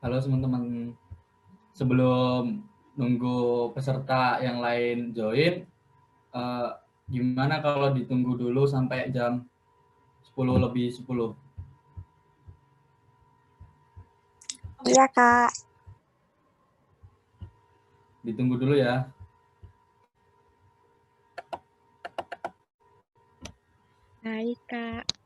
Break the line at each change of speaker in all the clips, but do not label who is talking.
Halo teman-teman, sebelum nunggu peserta yang lain join, gimana kalau ditunggu dulu sampai jam 10 lebih 10?
Iya, Kak.
Ditunggu dulu ya.
Baik, Kak.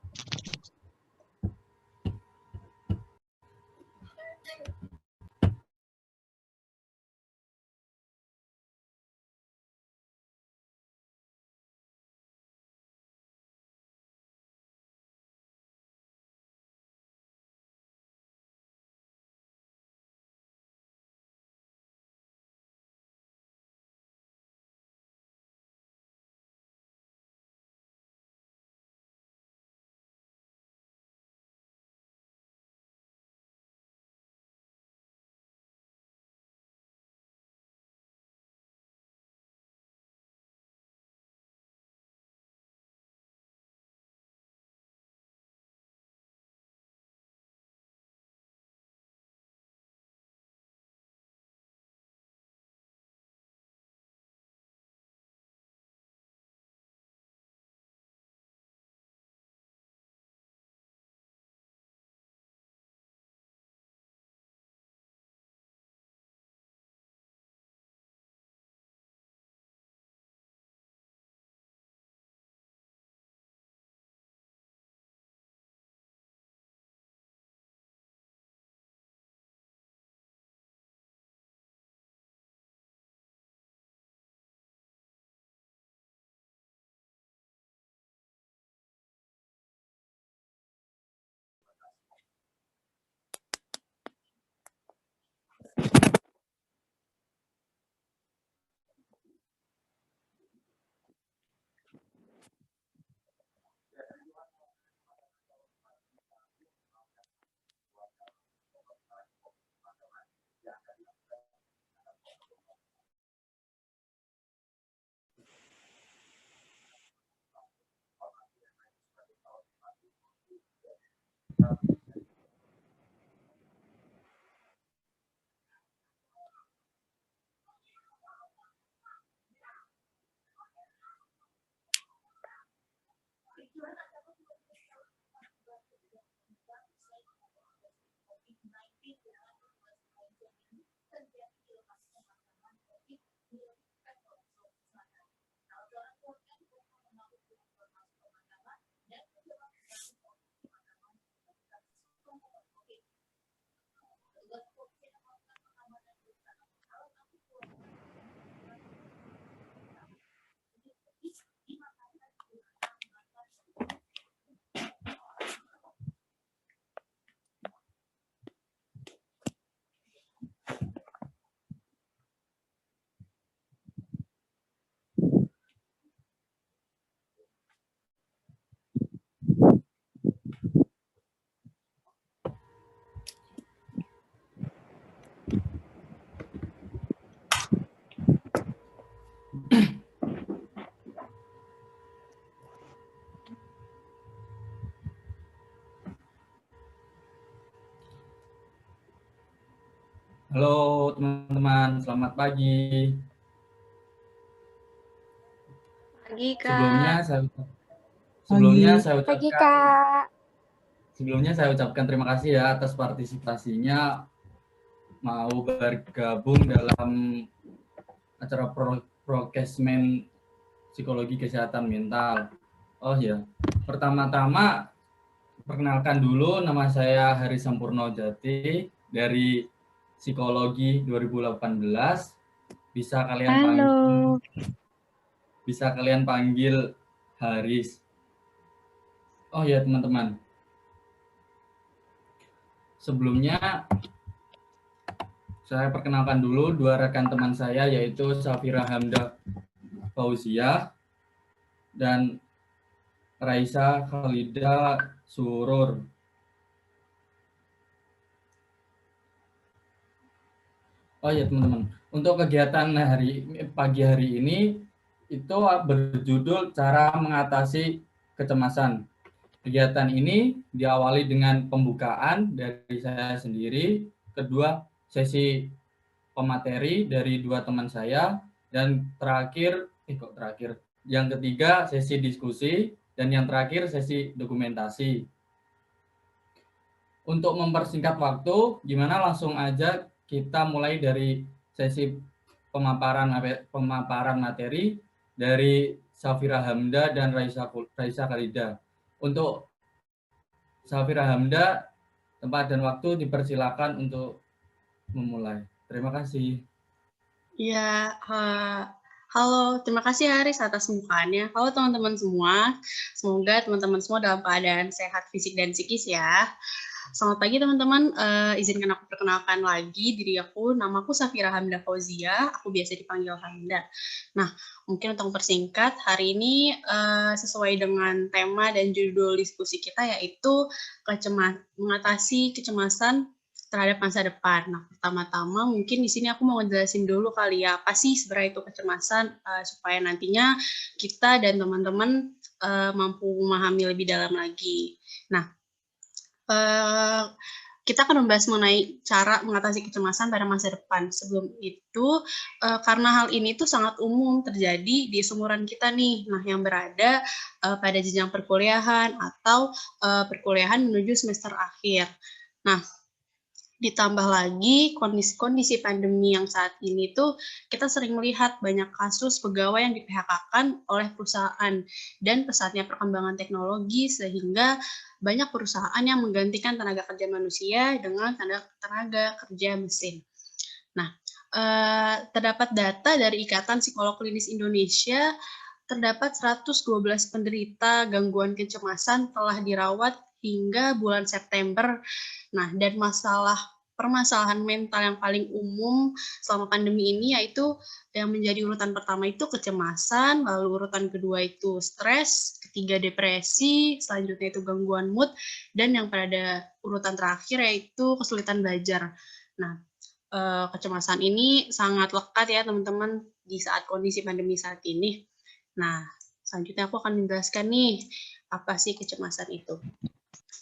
Halo teman-teman, selamat pagi.
Pagi, Kak. Pagi, Kak.
Sebelumnya saya ucapkan terima kasih ya atas partisipasinya mau bergabung dalam acara Prokesmen Psikologi Kesehatan Mental. Oh ya, pertama-tama perkenalkan dulu, nama saya Hari Sampurno Jati dari Psikologi 2018. Bisa kalian panggil Haris. Oh ya teman-teman, sebelumnya saya perkenalkan dulu dua rekan teman saya, yaitu Safira Hamdah Fauzia dan Raisa Khalida Surur. Oh ya teman-teman, untuk kegiatan pagi hari ini itu berjudul cara mengatasi kecemasan. Kegiatan ini diawali dengan pembukaan dari saya sendiri, kedua sesi pemateri dari 2 teman saya, dan yang ketiga sesi diskusi, dan yang terakhir sesi dokumentasi. Untuk mempersingkat waktu, gimana langsung aja kita mulai dari sesi pemaparan materi dari Safira Hamda dan Raisa Khalida. Untuk Safira Hamda, tempat dan waktu dipersilakan untuk memulai. Terima kasih.
Ya, halo, terima kasih Haris atas pembukaannya. Halo teman-teman semua, semoga teman-teman semua dalam keadaan sehat fisik dan psikis ya. Selamat pagi teman-teman, izinkan aku perkenalkan lagi diri aku, namaku Safira Hamda Fauzia, aku biasa dipanggil Hamda. Nah, mungkin untuk mempersingkat, hari ini sesuai dengan tema dan judul diskusi kita yaitu mengatasi kecemasan terhadap masa depan. Nah, pertama-tama mungkin di sini aku mau ngejelasin dulu kali ya, apa sih sebenarnya itu kecemasan, supaya nantinya kita dan teman-teman mampu memahami lebih dalam lagi. Nah, kita akan membahas mengenai cara mengatasi kecemasan pada masa depan. Sebelum itu, karena hal ini tuh sangat umum terjadi di seumuran kita nih, nah yang berada pada jenjang perkuliahan atau perkuliahan menuju semester akhir. Nah, ditambah lagi kondisi pandemi yang saat ini tuh kita sering melihat banyak kasus pegawai yang di-PHK-kan oleh perusahaan dan pesatnya perkembangan teknologi sehingga banyak perusahaan yang menggantikan tenaga kerja manusia dengan tenaga kerja mesin. Nah, terdapat data dari Ikatan Psikolog Klinis Indonesia, terdapat 112 penderita gangguan kecemasan telah dirawat hingga bulan September. Nah, dan permasalahan mental yang paling umum selama pandemi ini yaitu yang menjadi urutan pertama itu kecemasan, lalu urutan kedua itu stres, ketiga depresi, selanjutnya itu gangguan mood, dan yang pada urutan terakhir yaitu kesulitan belajar. Nah, kecemasan ini sangat lekat ya teman-teman di saat kondisi pandemi saat ini. Nah, selanjutnya aku akan menjelaskan nih, apa sih kecemasan itu.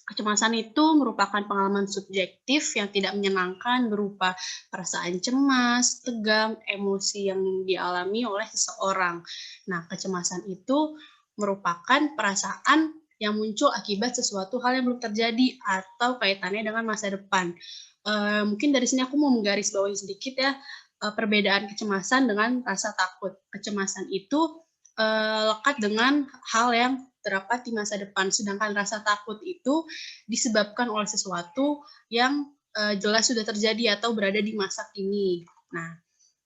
Kecemasan itu merupakan pengalaman subjektif yang tidak menyenangkan berupa perasaan cemas, tegang, emosi yang dialami oleh seseorang. Nah, kecemasan itu merupakan perasaan yang muncul akibat sesuatu hal yang belum terjadi atau kaitannya dengan masa depan. Mungkin dari sini aku mau menggarisbawahi sedikit ya, perbedaan kecemasan dengan rasa takut. Kecemasan itu lekat dengan hal yang terdapat di masa depan, sedangkan rasa takut itu disebabkan oleh sesuatu yang jelas sudah terjadi atau berada di masa kini. Nah,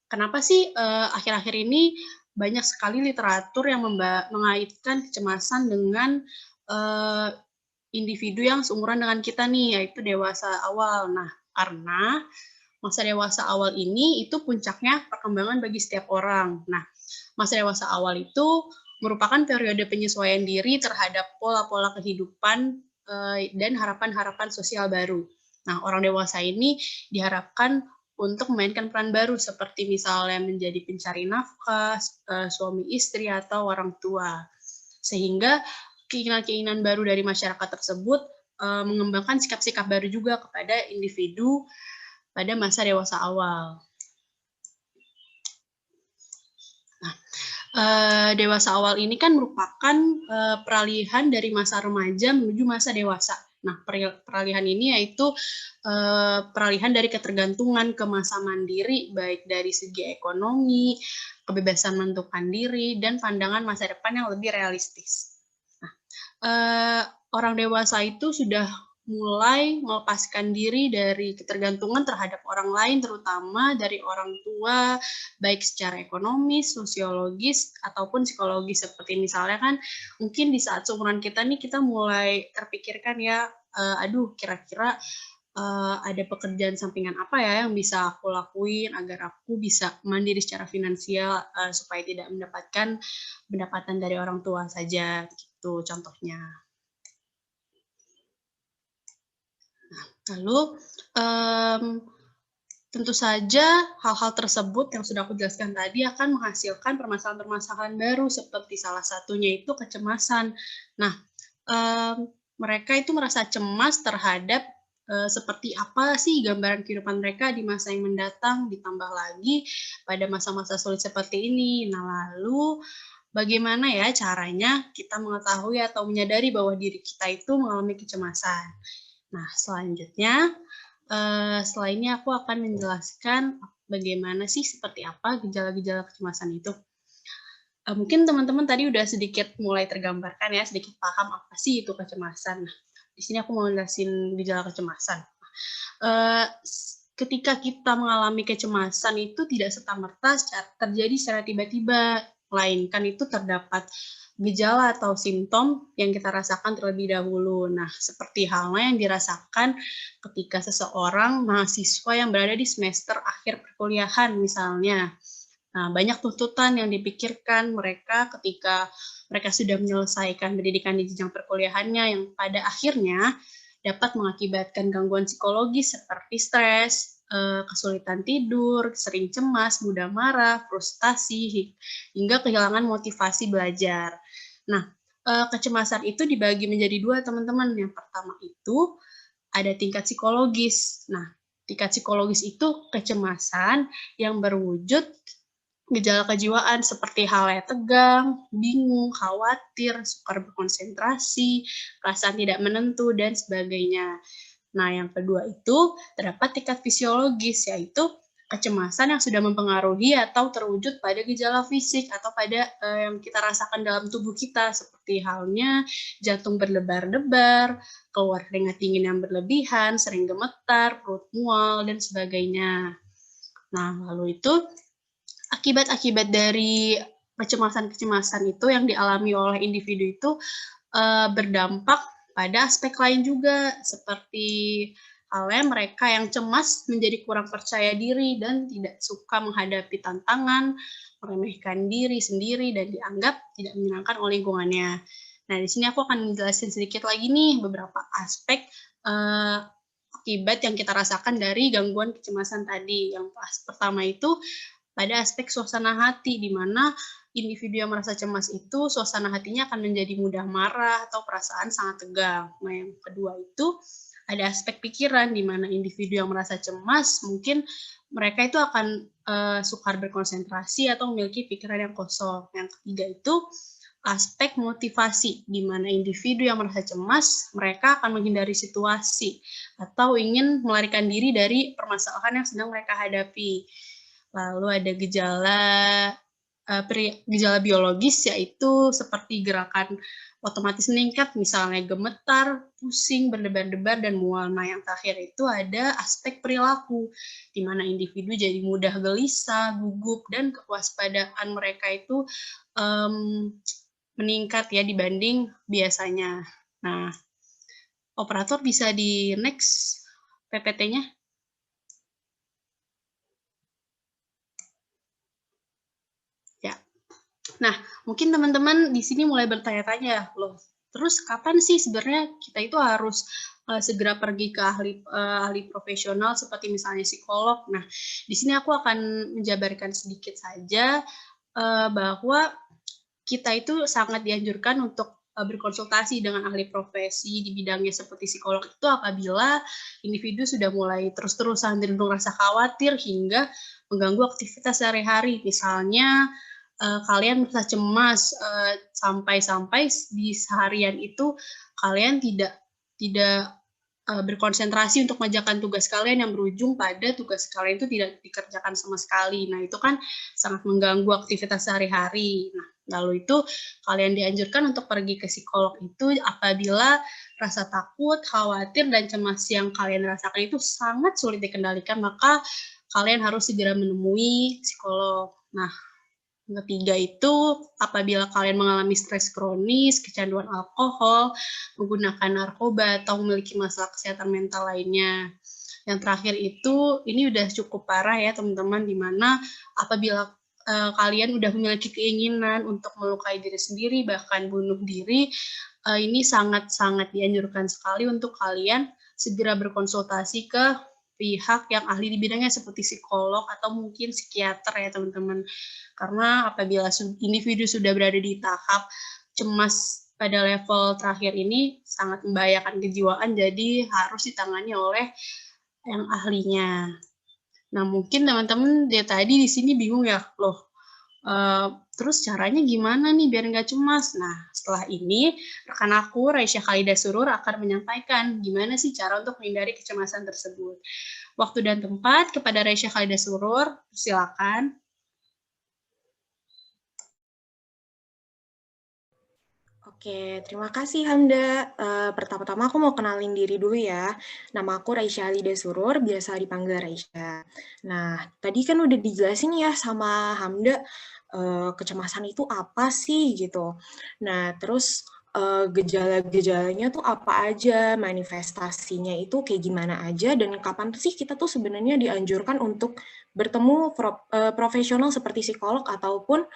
kenapa sih akhir-akhir ini banyak sekali literatur yang mengaitkan kecemasan dengan individu yang seumuran dengan kita nih, yaitu dewasa awal. Nah, karena masa dewasa awal ini itu puncaknya perkembangan bagi setiap orang. Nah, masa dewasa awal itu merupakan periode penyesuaian diri terhadap pola-pola kehidupan dan harapan-harapan sosial baru. Nah, orang dewasa ini diharapkan untuk memainkan peran baru seperti misalnya menjadi pencari nafkah, suami istri, atau orang tua. Sehingga keinginan-keinginan baru dari masyarakat tersebut mengembangkan sikap-sikap baru juga kepada individu pada masa dewasa awal. Dewasa awal ini kan merupakan peralihan dari masa remaja menuju masa dewasa. Nah, peralihan ini yaitu peralihan dari ketergantungan ke masa mandiri, baik dari segi ekonomi, kebebasan menentukan diri, dan pandangan masa depan yang lebih realistis. Nah, orang dewasa itu sudah mulai melepaskan diri dari ketergantungan terhadap orang lain, terutama dari orang tua, baik secara ekonomis, sosiologis, ataupun psikologis. Seperti misalnya kan, mungkin di saat seumuran kita nih, kita mulai terpikirkan ya, aduh kira-kira ada pekerjaan sampingan apa ya yang bisa aku lakuin agar aku bisa mandiri secara finansial, supaya tidak mendapatkan pendapatan dari orang tua saja, gitu contohnya. Lalu, tentu saja hal-hal tersebut yang sudah aku jelaskan tadi akan menghasilkan permasalahan-permasalahan baru, seperti salah satunya itu kecemasan. Nah, mereka itu merasa cemas terhadap seperti apa sih gambaran kehidupan mereka di masa yang mendatang, ditambah lagi pada masa-masa sulit seperti ini. Nah, lalu bagaimana ya caranya kita mengetahui atau menyadari bahwa diri kita itu mengalami kecemasan. Nah, selanjutnya, setelah ini aku akan menjelaskan bagaimana sih, seperti apa gejala-gejala kecemasan itu. Mungkin teman-teman tadi udah sedikit mulai tergambarkan ya, sedikit paham apa sih itu kecemasan. Nah, di sini aku mau jelasin gejala kecemasan. Ketika kita mengalami kecemasan itu tidak serta-merta terjadi secara tiba-tiba, melainkan itu terdapat gejala atau simptom yang kita rasakan terlebih dahulu. Nah, seperti halnya yang dirasakan ketika seseorang mahasiswa yang berada di semester akhir perkuliahan misalnya. Nah, banyak tuntutan yang dipikirkan mereka ketika mereka sudah menyelesaikan pendidikan di jenjang perkuliahannya yang pada akhirnya dapat mengakibatkan gangguan psikologis seperti stres, kesulitan tidur, sering cemas, mudah marah, frustasi, hingga kehilangan motivasi belajar. Nah, kecemasan itu dibagi menjadi dua, teman-teman. Yang pertama itu ada tingkat psikologis. Nah, tingkat psikologis itu kecemasan yang berwujud gejala kejiwaan seperti halnya tegang, bingung, khawatir, sukar berkonsentrasi, perasaan tidak menentu, dan sebagainya. Nah, yang kedua itu terdapat tingkat fisiologis, yaitu kecemasan yang sudah mempengaruhi atau terwujud pada gejala fisik atau pada yang kita rasakan dalam tubuh kita, seperti halnya jantung berdebar-debar, keluar keringat dingin yang berlebihan, sering gemetar, perut mual, dan sebagainya. Nah, lalu itu akibat-akibat dari kecemasan-kecemasan itu yang dialami oleh individu itu berdampak pada aspek lain juga, seperti halnya mereka yang cemas menjadi kurang percaya diri dan tidak suka menghadapi tantangan, meremehkan diri sendiri, dan dianggap tidak menyenangkan oleh lingkungannya. Nah, di sini aku akan menjelaskan sedikit lagi nih beberapa aspek akibat yang kita rasakan dari gangguan kecemasan tadi. Yang pertama itu pada aspek suasana hati, di mana individu yang merasa cemas itu suasana hatinya akan menjadi mudah marah atau perasaan sangat tegang. Nah, yang kedua itu ada aspek pikiran, di mana individu yang merasa cemas mungkin mereka itu akan sukar berkonsentrasi atau memiliki pikiran yang kosong. Yang ketiga itu aspek motivasi, di mana individu yang merasa cemas mereka akan menghindari situasi atau ingin melarikan diri dari permasalahan yang sedang mereka hadapi. Lalu ada gejala biologis, yaitu seperti gerakan otomatis meningkat, misalnya gemetar, pusing, berdebar-debar, dan mual. Nah, yang terakhir itu ada aspek perilaku, di mana individu jadi mudah gelisah, gugup, dan kewaspadaan mereka itu meningkat ya dibanding biasanya. Nah, operator bisa di next PPT-nya. Nah, mungkin teman-teman di sini mulai bertanya-tanya, loh, terus kapan sih sebenarnya kita itu harus segera pergi ke ahli profesional seperti misalnya psikolog? Nah, di sini aku akan menjabarkan sedikit saja bahwa kita itu sangat dianjurkan untuk berkonsultasi dengan ahli profesi di bidangnya seperti psikolog itu apabila individu sudah mulai terus-terusan cenderung rasa khawatir hingga mengganggu aktivitas sehari-hari. Misalnya kalian merasa cemas sampai-sampai di seharian itu kalian tidak berkonsentrasi untuk mengerjakan tugas kalian yang berujung pada tugas kalian itu tidak dikerjakan sama sekali. Nah, itu kan sangat mengganggu aktivitas sehari-hari. Nah, lalu itu kalian dianjurkan untuk pergi ke psikolog itu apabila rasa takut, khawatir, dan cemas yang kalian rasakan itu sangat sulit dikendalikan, maka kalian harus segera menemui psikolog. Nah, ketiga itu apabila kalian mengalami stres kronis, kecanduan alkohol, menggunakan narkoba, atau memiliki masalah kesehatan mental lainnya. Yang terakhir itu, ini udah cukup parah ya teman-teman, di mana apabila kalian udah memiliki keinginan untuk melukai diri sendiri, bahkan bunuh diri, ini sangat-sangat dianjurkan sekali untuk kalian segera berkonsultasi ke pihak yang ahli di bidangnya seperti psikolog atau mungkin psikiater ya teman-teman. Karena apabila individu sudah berada di tahap cemas pada level terakhir ini sangat membahayakan kejiwaan, jadi harus ditangani oleh yang ahlinya. Nah, mungkin teman-teman dari tadi di sini bingung ya, loh, terus caranya gimana nih biar nggak cemas? Nah, setelah ini rekan aku, Raisya Khalida Surur, akan menyampaikan gimana sih cara untuk menghindari kecemasan tersebut. Waktu dan tempat kepada Raisya Khalida Surur, silakan.
Oke, terima kasih Hamda. Pertama-tama aku mau kenalin diri dulu ya. Nama aku Raisya Halida Surur, biasa dipanggil Raisya. Nah, tadi kan udah dijelasin ya sama Hamda, kecemasan itu apa sih gitu. Nah, terus gejala-gejalanya tuh apa aja, manifestasinya itu kayak gimana aja, dan kapan sih kita tuh sebenarnya dianjurkan untuk bertemu profesional seperti psikolog ataupun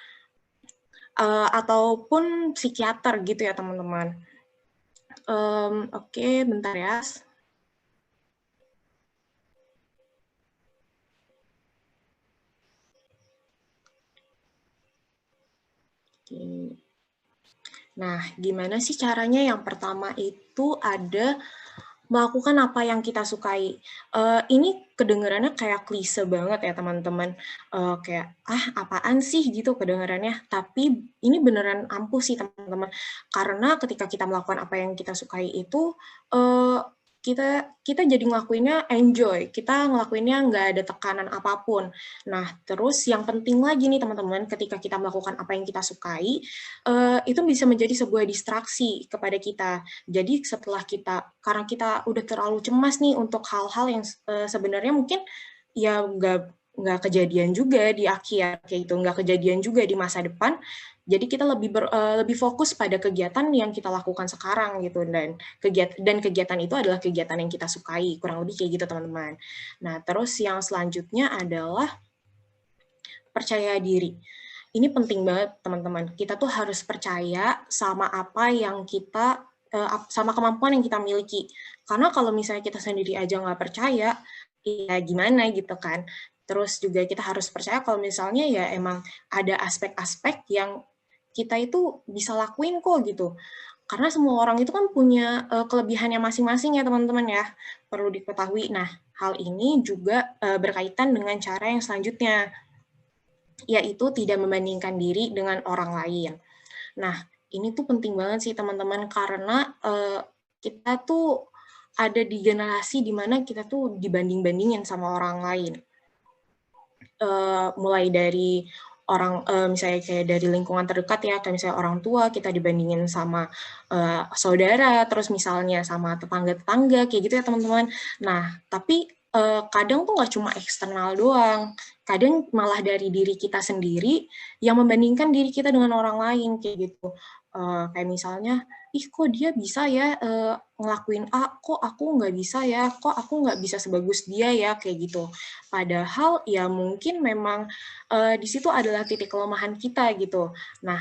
psikiater gitu ya teman-teman. Oke, bentar ya. Oke. Nah, gimana sih caranya? Yang pertama itu ada melakukan apa yang kita sukai. Ini kedengarannya kayak klise banget ya teman-teman. Kayak, apaan sih gitu kedengarannya. Tapi ini beneran ampuh sih teman-teman. Karena ketika kita melakukan apa yang kita sukai itu, kita jadi ngelakuinnya enjoy. Kita ngelakuinnya nggak ada tekanan apapun. Nah, terus yang penting lagi nih teman-teman, ketika kita melakukan apa yang kita sukai, itu bisa menjadi sebuah distraksi kepada kita. Jadi setelah karena kita udah terlalu cemas nih untuk hal-hal yang sebenarnya mungkin ya nggak kejadian juga di akhir kayak gitu, nggak kejadian juga di masa depan. Jadi kita lebih fokus pada kegiatan yang kita lakukan sekarang gitu, dan kegiatan itu adalah kegiatan yang kita sukai, kurang lebih kayak gitu teman-teman. Nah, terus yang selanjutnya adalah percaya diri. Ini penting banget teman-teman. Kita tuh harus percaya sama apa yang sama kemampuan yang kita miliki. Karena kalau misalnya kita sendiri aja nggak percaya, ya gimana gitu kan. Terus juga kita harus percaya kalau misalnya ya emang ada aspek-aspek yang kita itu bisa lakuin kok gitu. Karena semua orang itu kan punya kelebihannya masing-masing ya teman-teman ya, perlu diketahui. Nah, hal ini juga berkaitan dengan cara yang selanjutnya, yaitu tidak membandingkan diri dengan orang lain. Nah, ini tuh penting banget sih teman-teman, karena kita tuh ada di generasi di mana kita tuh dibanding-bandingin sama orang lain. Mulai dari orang, misalnya kayak dari lingkungan terdekat ya, kayak misalnya orang tua, kita dibandingin sama saudara, terus misalnya sama tetangga-tetangga, kayak gitu ya teman-teman. Nah, tapi kadang tuh nggak cuma eksternal doang, kadang malah dari diri kita sendiri yang membandingkan diri kita dengan orang lain, kayak gitu. Kayak misalnya, ih kok dia bisa ya ngelakuin A, kok aku nggak bisa ya, kok aku nggak bisa sebagus dia ya, kayak gitu. Padahal ya mungkin memang di situ adalah titik kelemahan kita gitu. Nah,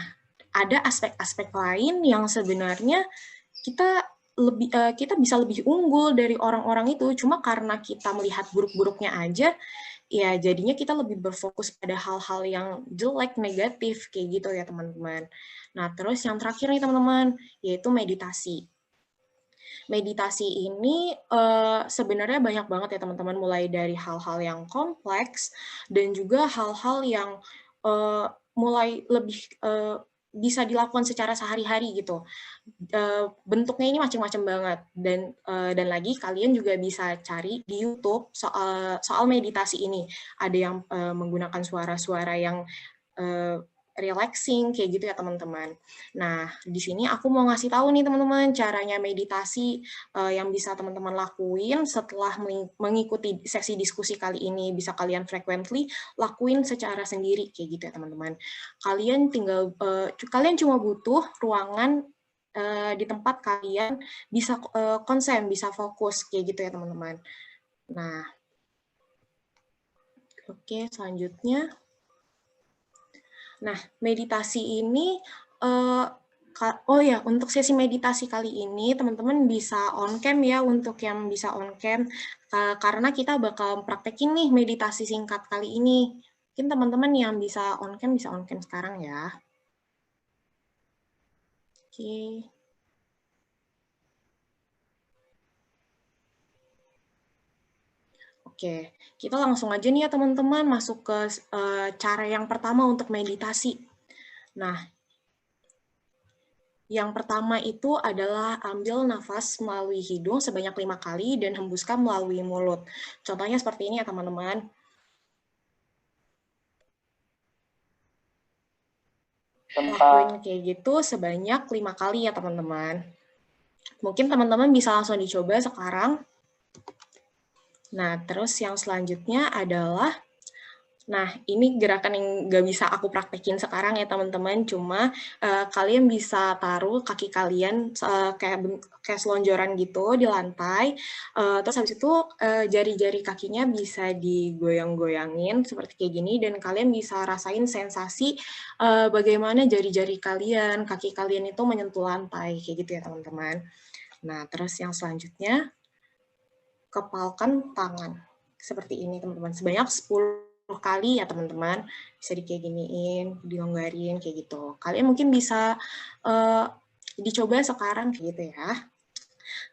ada aspek-aspek lain yang sebenarnya kita bisa lebih unggul dari orang-orang itu, cuma karena kita melihat buruk-buruknya aja, ya jadinya kita lebih berfokus pada hal-hal yang jelek, negatif, kayak gitu ya teman-teman. Nah, terus yang terakhir nih teman-teman, yaitu meditasi. Meditasi ini sebenarnya banyak banget ya teman-teman, mulai dari hal-hal yang kompleks dan juga hal-hal yang mulai lebih bisa dilakukan secara sehari-hari gitu. Bentuknya ini macam-macam banget, dan lagi kalian juga bisa cari di YouTube soal meditasi ini. Ada yang menggunakan suara-suara yang relaxing kayak gitu ya teman-teman. Nah, di sini aku mau ngasih tahu nih teman-teman caranya meditasi yang bisa teman-teman lakuin setelah mengikuti sesi diskusi kali ini. Bisa kalian frequently lakuin secara sendiri kayak gitu ya teman-teman. Kalian cuma butuh ruangan di tempat kalian bisa konsen, bisa fokus kayak gitu ya teman-teman. Nah, oke, selanjutnya. Nah, meditasi ini, oh ya, untuk sesi meditasi kali ini, teman-teman bisa on-cam ya, untuk yang bisa on-cam, karena kita bakal praktekin nih meditasi singkat kali ini. Mungkin teman-teman yang bisa on-cam sekarang ya. Oke. Oke, kita langsung aja nih ya teman-teman masuk ke cara yang pertama untuk meditasi. Nah, yang pertama itu adalah ambil nafas melalui hidung sebanyak 5 kali dan hembuskan melalui mulut. Contohnya seperti ini ya teman-teman. Lakuin kayak gitu sebanyak 5 kali ya teman-teman. Mungkin teman-teman bisa langsung dicoba sekarang. Nah, terus yang selanjutnya adalah, nah ini gerakan yang nggak bisa aku praktekin sekarang ya teman-teman, cuma kalian bisa taruh kaki kalian kayak selonjoran gitu di lantai, terus habis itu jari-jari kakinya bisa digoyang-goyangin seperti kayak gini, dan kalian bisa rasain sensasi bagaimana jari-jari kalian, kaki kalian itu menyentuh lantai, kayak gitu ya teman-teman. Nah, terus yang selanjutnya, kepalkan tangan. Seperti ini teman-teman, sebanyak 10 kali ya teman-teman, bisa kayak giniin, dilonggarin kayak gitu. Kalian mungkin bisa dicoba sekarang kayak gitu ya.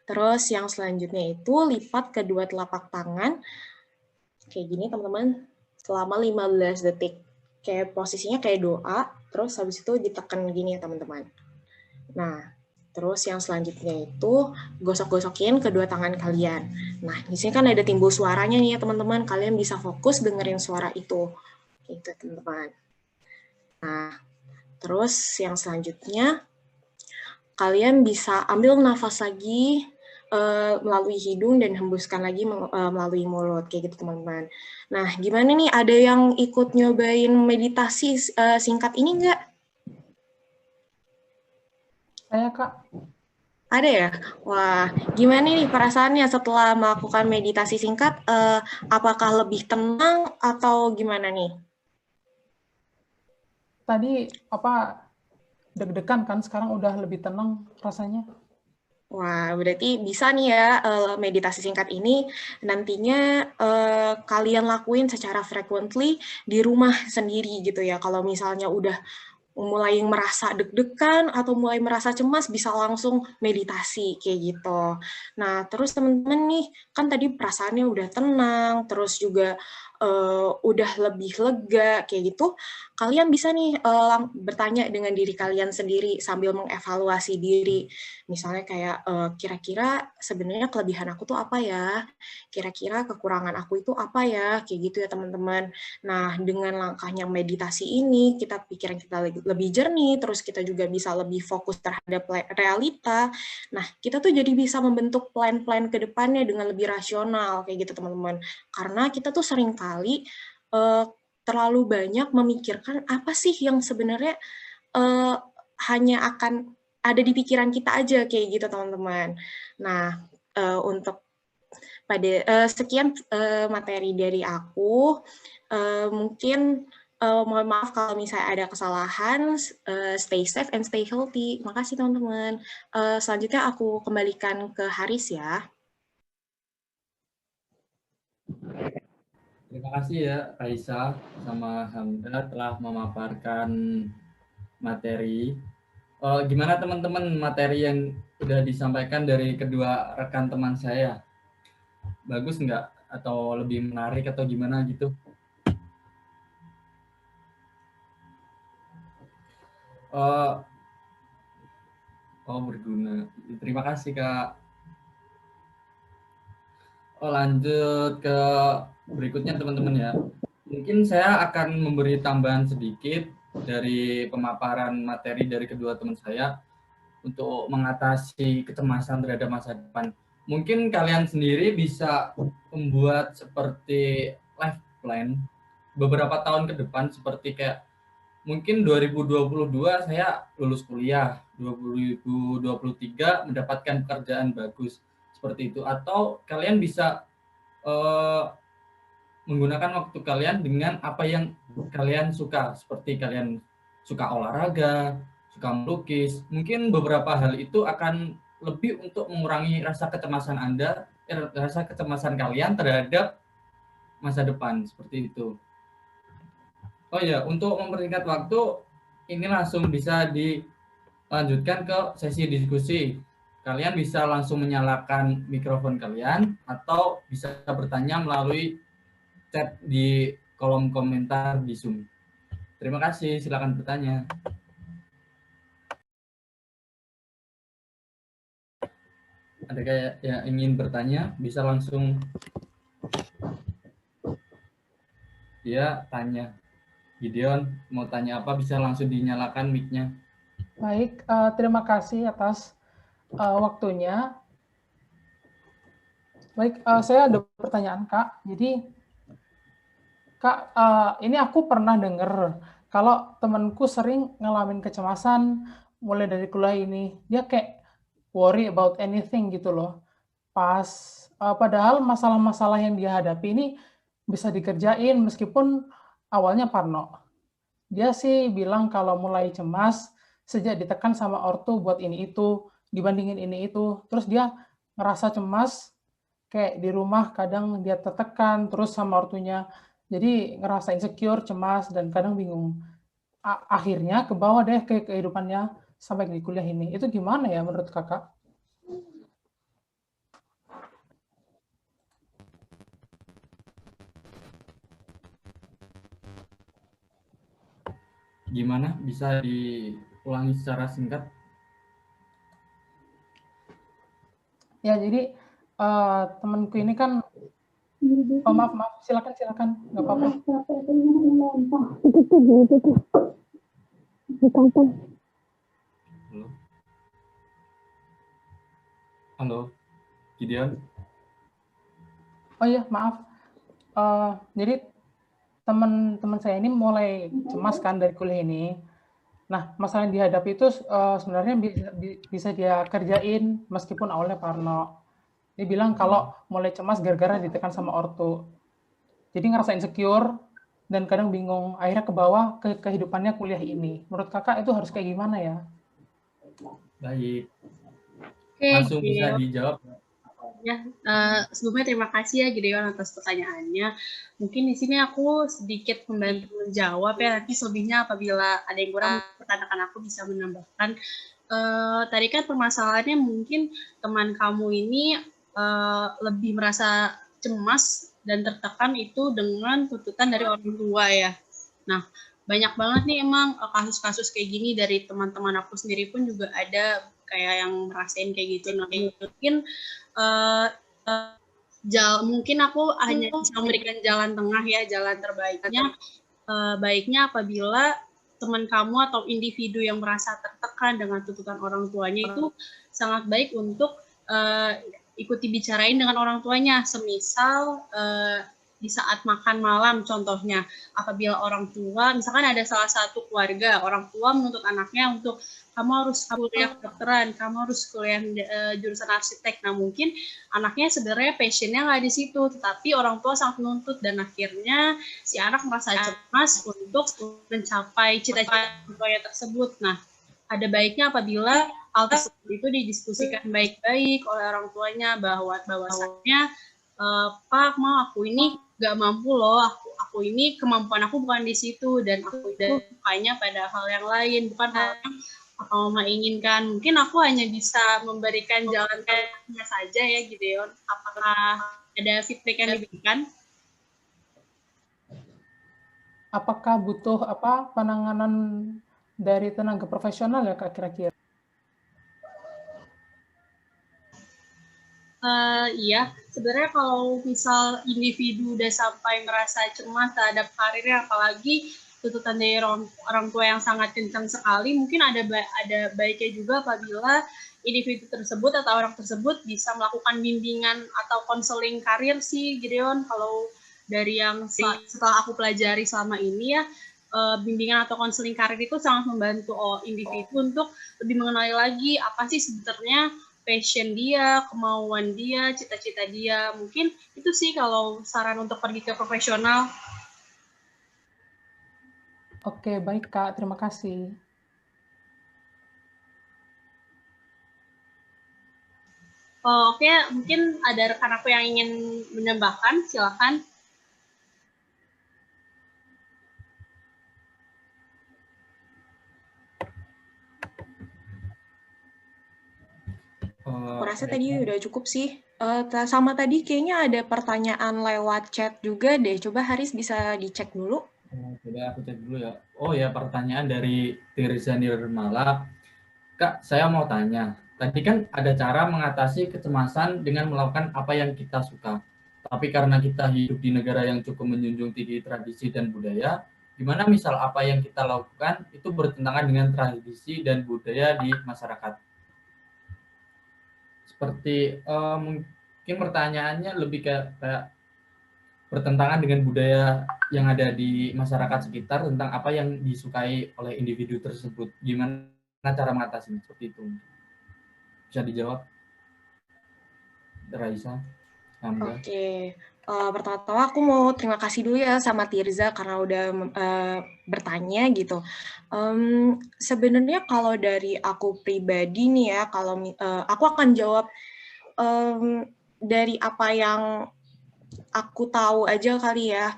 Terus yang selanjutnya itu lipat kedua telapak tangan kayak gini teman-teman selama 15 detik. Kayak posisinya kayak doa, terus habis itu ditekan gini ya teman-teman. Nah, terus yang selanjutnya itu gosok-gosokin kedua tangan kalian. Nah, di sini kan ada timbul suaranya nih ya teman-teman. Kalian bisa fokus dengerin suara itu. Gitu teman-teman. Nah, terus yang selanjutnya kalian bisa ambil nafas lagi melalui hidung dan hembuskan lagi melalui mulut. Kayak gitu teman-teman. Nah, gimana nih? Ada yang ikut nyobain meditasi singkat ini nggak?
Saya, Kak.
Ada ya? Wah, gimana nih perasaannya setelah melakukan meditasi singkat? Apakah lebih tenang atau gimana nih?
Tadi deg-degan kan, sekarang udah lebih tenang rasanya.
Wah, berarti bisa nih ya meditasi singkat ini nantinya kalian lakuin secara frequently di rumah sendiri gitu ya. Kalau misalnya udah mulai merasa deg-degan atau mulai merasa cemas, bisa langsung meditasi kayak gitu. Nah, terus teman-teman nih, kan tadi perasaannya udah tenang, terus juga udah lebih lega kayak gitu. Kalian bisa nih bertanya dengan diri kalian sendiri sambil mengevaluasi diri. Misalnya kayak kira-kira sebenarnya kelebihan aku tuh apa ya? Kira-kira kekurangan aku itu apa ya? Kayak gitu ya teman-teman. Nah, dengan langkahnya meditasi ini, pikiran kita lebih jernih, terus kita juga bisa lebih fokus terhadap realita. Nah, kita tuh jadi bisa membentuk plan-plan ke depannya dengan lebih rasional, kayak gitu teman-teman. Karena kita tuh seringkali terlalu banyak memikirkan apa sih yang sebenarnya hanya akan ada di pikiran kita aja, kayak gitu teman-teman. Nah, untuk sekian materi dari aku. Mungkin mohon maaf kalau misalnya ada kesalahan. Stay safe and stay healthy. Makasih teman-teman. Selanjutnya aku kembalikan ke Haris ya.
Terima kasih ya Raisa sama Hamda telah memaparkan materi. Gimana teman-teman materi yang sudah disampaikan dari kedua rekan teman saya? Bagus nggak? Atau lebih menarik atau gimana gitu? Berguna. Terima kasih Kak. Lanjut ke berikutnya teman-teman ya. Mungkin saya akan memberi tambahan sedikit dari pemaparan materi dari kedua teman saya untuk mengatasi kecemasan terhadap masa depan. Mungkin kalian sendiri bisa membuat seperti life plan beberapa tahun ke depan, seperti kayak mungkin 2022 saya lulus kuliah, 2023 mendapatkan pekerjaan bagus, seperti itu. Atau kalian bisa menggunakan waktu kalian dengan apa yang kalian suka, seperti kalian suka olahraga, suka melukis. Mungkin beberapa hal itu akan lebih untuk mengurangi rasa kecemasan Anda, rasa kecemasan kalian terhadap masa depan, seperti itu. Oh ya, untuk mempersingkat waktu, ini langsung bisa dilanjutkan ke sesi diskusi. kalian bisa langsung menyalakan mikrofon kalian atau bisa bertanya melalui chat di kolom komentar di Zoom. Terima kasih, silakan bertanya. Ada kayak yang ingin bertanya, bisa langsung dia tanya. Gideon mau tanya apa, bisa langsung dinyalakan mic-nya.
Baik, terima kasih atas waktunya. Baik, saya ada pertanyaan, Kak. Jadi, Kak, ini aku pernah dengar kalau temanku sering ngalamin kecemasan mulai dari kuliah ini. Dia kayak worry about anything gitu loh. Padahal masalah-masalah yang dia hadapi ini bisa dikerjain meskipun awalnya parno. Dia sih bilang kalau mulai cemas sejak ditekan sama ortu buat ini itu, dibandingin ini itu. Terus dia ngerasa cemas kayak di rumah kadang dia tertekan terus sama ortunya. Jadi ngerasa insecure, cemas, dan kadang bingung. Akhirnya ke bawah deh ke kehidupannya sampai di kuliah ini. Itu gimana ya menurut kakak?
Gimana? Bisa diulangi secara singkat?
Ya, jadi temanku ini kan, maaf, silakan, nggak apa-apa.
Halo? Halo, Gideon?
Oh iya, maaf. Jadi teman-teman saya ini mulai cemas kan dari kuliah ini. Nah, masalah yang dihadapi itu sebenarnya bisa dia kerjain meskipun awalnya parno. Dia bilang kalau mulai cemas gara-gara ditekan sama ortu. Jadi ngerasa insecure dan kadang bingung. Akhirnya ke bawah ke kehidupannya kuliah ini. Menurut kakak itu harus kayak gimana ya?
Baik.
Oke,
Langsung bisa
Gideon.
dijawab.
Ya, sebelumnya terima kasih ya Gideon atas pertanyaannya. Mungkin di sini aku sedikit membantu menjawab ya. Nanti selebihnya apabila ada yang kurang, rekan-rekan aku bisa menambahkan. Tadi kan permasalahannya mungkin teman kamu ini lebih merasa cemas dan tertekan itu dengan tuntutan dari orang tua ya. Nah, banyak banget nih emang kasus-kasus kayak gini dari teman-teman aku sendiri pun juga ada kayak yang merasain kayak gitu. Nah, mungkin mungkin aku hanya bisa memberikan jalan tengah ya, jalan terbaiknya. Baiknya apabila teman kamu atau individu yang merasa tertekan dengan tuntutan orang tuanya itu sangat baik untuk ikuti bicarain dengan orang tuanya. Semisal di saat makan malam contohnya, apabila orang tua, misalkan ada salah satu keluarga, orang tua menuntut anaknya untuk kamu harus kuliah kedokteran, kamu harus kuliah jurusan arsitek. Nah mungkin anaknya sebenarnya passionnya nggak di situ, tetapi orang tua sangat menuntut dan akhirnya si anak merasa cemas untuk mencapai cita-cita tuanya tersebut. Nah, ada baiknya apabila hal tersebut itu didiskusikan baik-baik oleh orang tuanya bahwasannya Pak, aku ini nggak mampu loh, aku ini kemampuan aku bukan di situ dan aku itu sukanya pada hal yang lain, bukan hal yang apa mama inginkan. Mungkin aku hanya bisa memberikan jalan tengahnya saja ya Gideon. Apakah ada feedback yang diberikan?
Apakah butuh penanganan dari tenaga profesional ya Kak kira-kira?
Iya, sebenarnya kalau misal individu udah sampai merasa cemas terhadap karirnya, apalagi tuntutan dari orang tua yang sangat kencang sekali, mungkin ada baiknya juga apabila individu tersebut atau orang tersebut bisa melakukan bimbingan atau konseling karir sih, Gideon. Kalau dari yang setelah aku pelajari selama ini ya, bimbingan atau konseling karir itu sangat membantu individu untuk lebih mengenali lagi apa sih sebenarnya passion dia, kemauan dia, cita-cita dia. Mungkin itu sih kalau saran untuk pergi ke profesional.
Oke, baik Kak, terima kasih.
Oke, mungkin ada rekan aku yang ingin menambahkan, silakan.
Aku rasa tadi udah cukup sih. Sama tadi kayaknya ada pertanyaan lewat chat juga deh. Coba Haris bisa dicek dulu.
Coba aku cek dulu ya. Oh ya, pertanyaan dari Tirza Nirmala. Kak, saya mau tanya. Tadi kan ada cara mengatasi kecemasan dengan melakukan apa yang kita suka. Tapi karena kita hidup di negara yang cukup menjunjung tinggi tradisi dan budaya, gimana misal apa yang kita lakukan itu bertentangan dengan tradisi dan budaya di masyarakat? Seperti mungkin pertanyaannya lebih kayak bertentangan dengan budaya yang ada di masyarakat sekitar tentang apa yang disukai oleh individu tersebut. Gimana cara mengatasinya? Seperti itu. Bisa dijawab, Raisa?
Oke. Pertama-tama aku mau terima kasih dulu ya sama Tirza karena udah bertanya gitu. Sebenarnya kalau dari aku pribadi nih ya, kalau aku akan jawab dari apa yang aku tahu aja kali ya.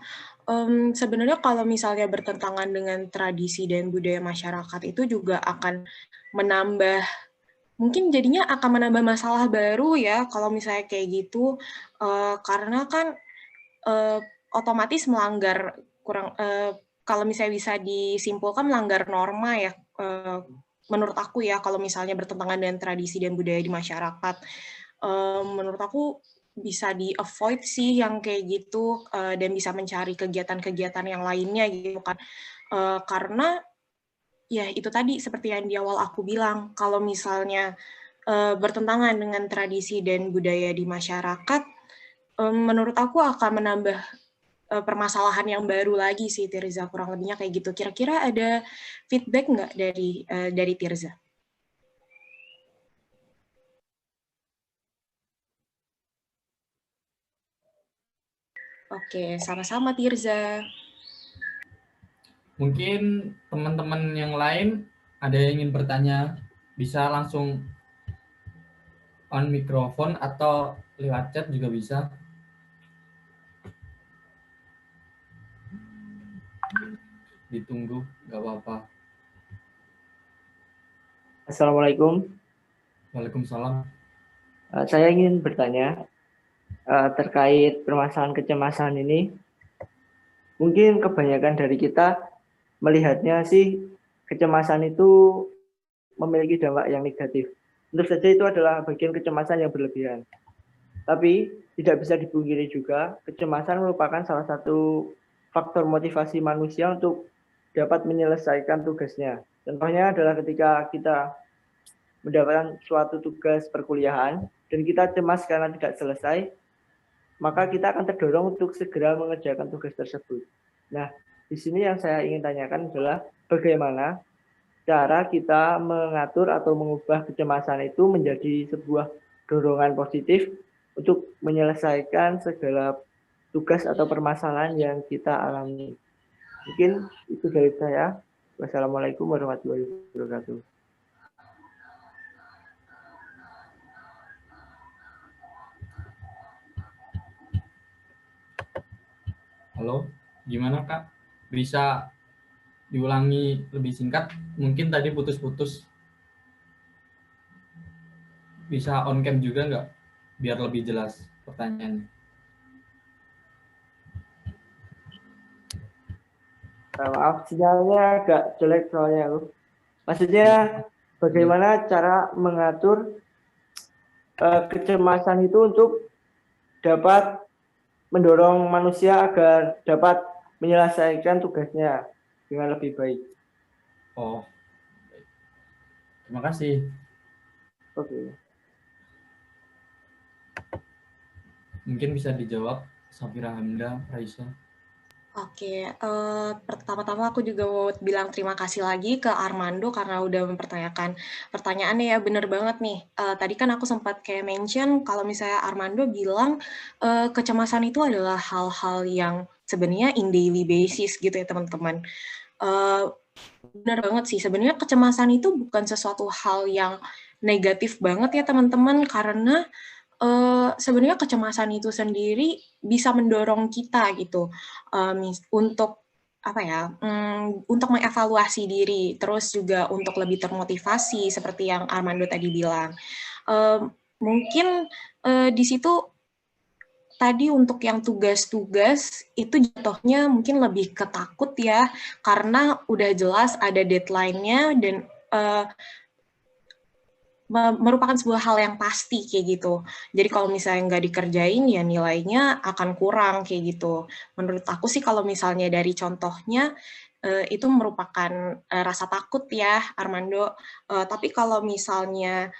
Sebenarnya kalau misalnya bertentangan dengan tradisi dan budaya masyarakat itu juga akan menambah, mungkin jadinya akan menambah masalah baru ya kalau misalnya kayak gitu, karena kan otomatis melanggar kalau misalnya bisa disimpulkan melanggar norma ya, menurut aku ya, kalau misalnya bertentangan dengan tradisi dan budaya di masyarakat. Menurut aku bisa di-avoid sih yang kayak gitu, dan bisa mencari kegiatan-kegiatan yang lainnya gitu kan. Karena ya itu tadi seperti yang di awal aku bilang, kalau misalnya bertentangan dengan tradisi dan budaya di masyarakat, menurut aku akan menambah permasalahan yang baru lagi sih, Tirza, kurang lebihnya kayak gitu. Kira-kira ada feedback nggak dari Tirza? Oke, sama-sama Tirza.
Mungkin teman-teman yang lain ada yang ingin bertanya, bisa langsung on mikrofon atau lewat chat juga bisa. Ditunggu, nggak apa-apa.
Assalamualaikum.
Waalaikumsalam.
Saya ingin bertanya terkait permasalahan kecemasan ini. Mungkin kebanyakan dari kita melihatnya sih kecemasan itu memiliki dampak yang negatif. Tentu saja itu adalah bagian kecemasan yang berlebihan. Tapi tidak bisa dipungkiri juga, kecemasan merupakan salah satu faktor motivasi manusia untuk dapat menyelesaikan tugasnya. Contohnya adalah ketika kita mendapatkan suatu tugas perkuliahan dan kita cemas karena tidak selesai, maka kita akan terdorong untuk segera mengerjakan tugas tersebut. Nah, di sini yang saya ingin tanyakan adalah bagaimana cara kita mengatur atau mengubah kecemasan itu menjadi sebuah dorongan positif untuk menyelesaikan segala tugas atau permasalahan yang kita alami. Mungkin itu dari saya. Wassalamualaikum warahmatullahi wabarakatuh.
Halo, gimana Kak? Bisa diulangi lebih singkat? Mungkin tadi putus-putus. Bisa on cam juga nggak? Biar lebih jelas pertanyaannya.
Maaf, sinyalnya agak jelek soalnya aku. Maksudnya bagaimana cara mengatur kecemasan itu untuk dapat mendorong manusia agar dapat menyelesaikan tugasnya dengan lebih baik.
Oh, terima kasih.
Oke.
Mungkin bisa dijawab Safira Hamda, Raisa.
Oke, pertama-tama aku juga mau bilang terima kasih lagi ke Armando karena udah mempertanyakan pertanyaannya ya, bener banget nih. Tadi kan aku sempat kayak mention kalau misalnya Armando bilang kecemasan itu adalah hal-hal yang sebenarnya in daily basis gitu ya teman-teman. Bener banget sih, sebenarnya kecemasan itu bukan sesuatu hal yang negatif banget ya teman-teman, karena sebenarnya kecemasan itu sendiri bisa mendorong kita gitu untuk apa ya, untuk mengevaluasi diri, terus juga untuk lebih termotivasi seperti yang Armando tadi bilang. Mungkin di situ tadi untuk yang tugas-tugas itu jatuhnya mungkin lebih ketakut ya, karena udah jelas ada deadline-nya dan merupakan sebuah hal yang pasti kayak gitu. Jadi kalau misalnya nggak dikerjain ya nilainya akan kurang kayak gitu. Menurut aku sih kalau misalnya dari contohnya itu merupakan rasa takut ya Armando. Tapi kalau misalnya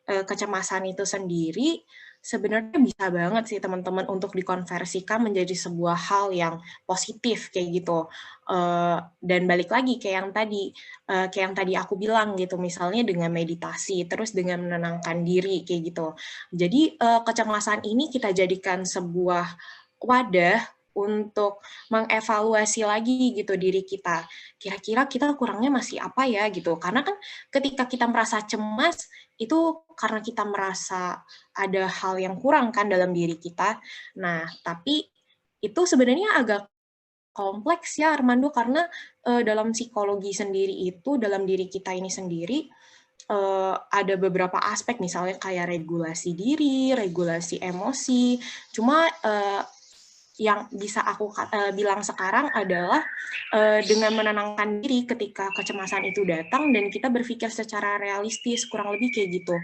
kecemasan itu sendiri sebenarnya bisa banget sih teman-teman untuk dikonversikan menjadi sebuah hal yang positif kayak gitu. Dan balik lagi kayak yang tadi aku bilang gitu, misalnya dengan meditasi, terus dengan menenangkan diri kayak gitu. Jadi kecemasan ini kita jadikan sebuah wadah untuk mengevaluasi lagi gitu diri kita. Kira-kira kita kurangnya masih apa ya gitu. Karena kan ketika kita merasa cemas itu karena kita merasa ada hal yang kurang kan dalam diri kita. Nah, tapi itu sebenarnya agak kompleks ya Armando, karena dalam psikologi sendiri itu, dalam diri kita ini sendiri, ada beberapa aspek misalnya kayak regulasi diri, regulasi emosi. Cuma yang bisa aku bilang sekarang adalah dengan menenangkan diri ketika kecemasan itu datang dan kita berpikir secara realistis, kurang lebih kayak gitu.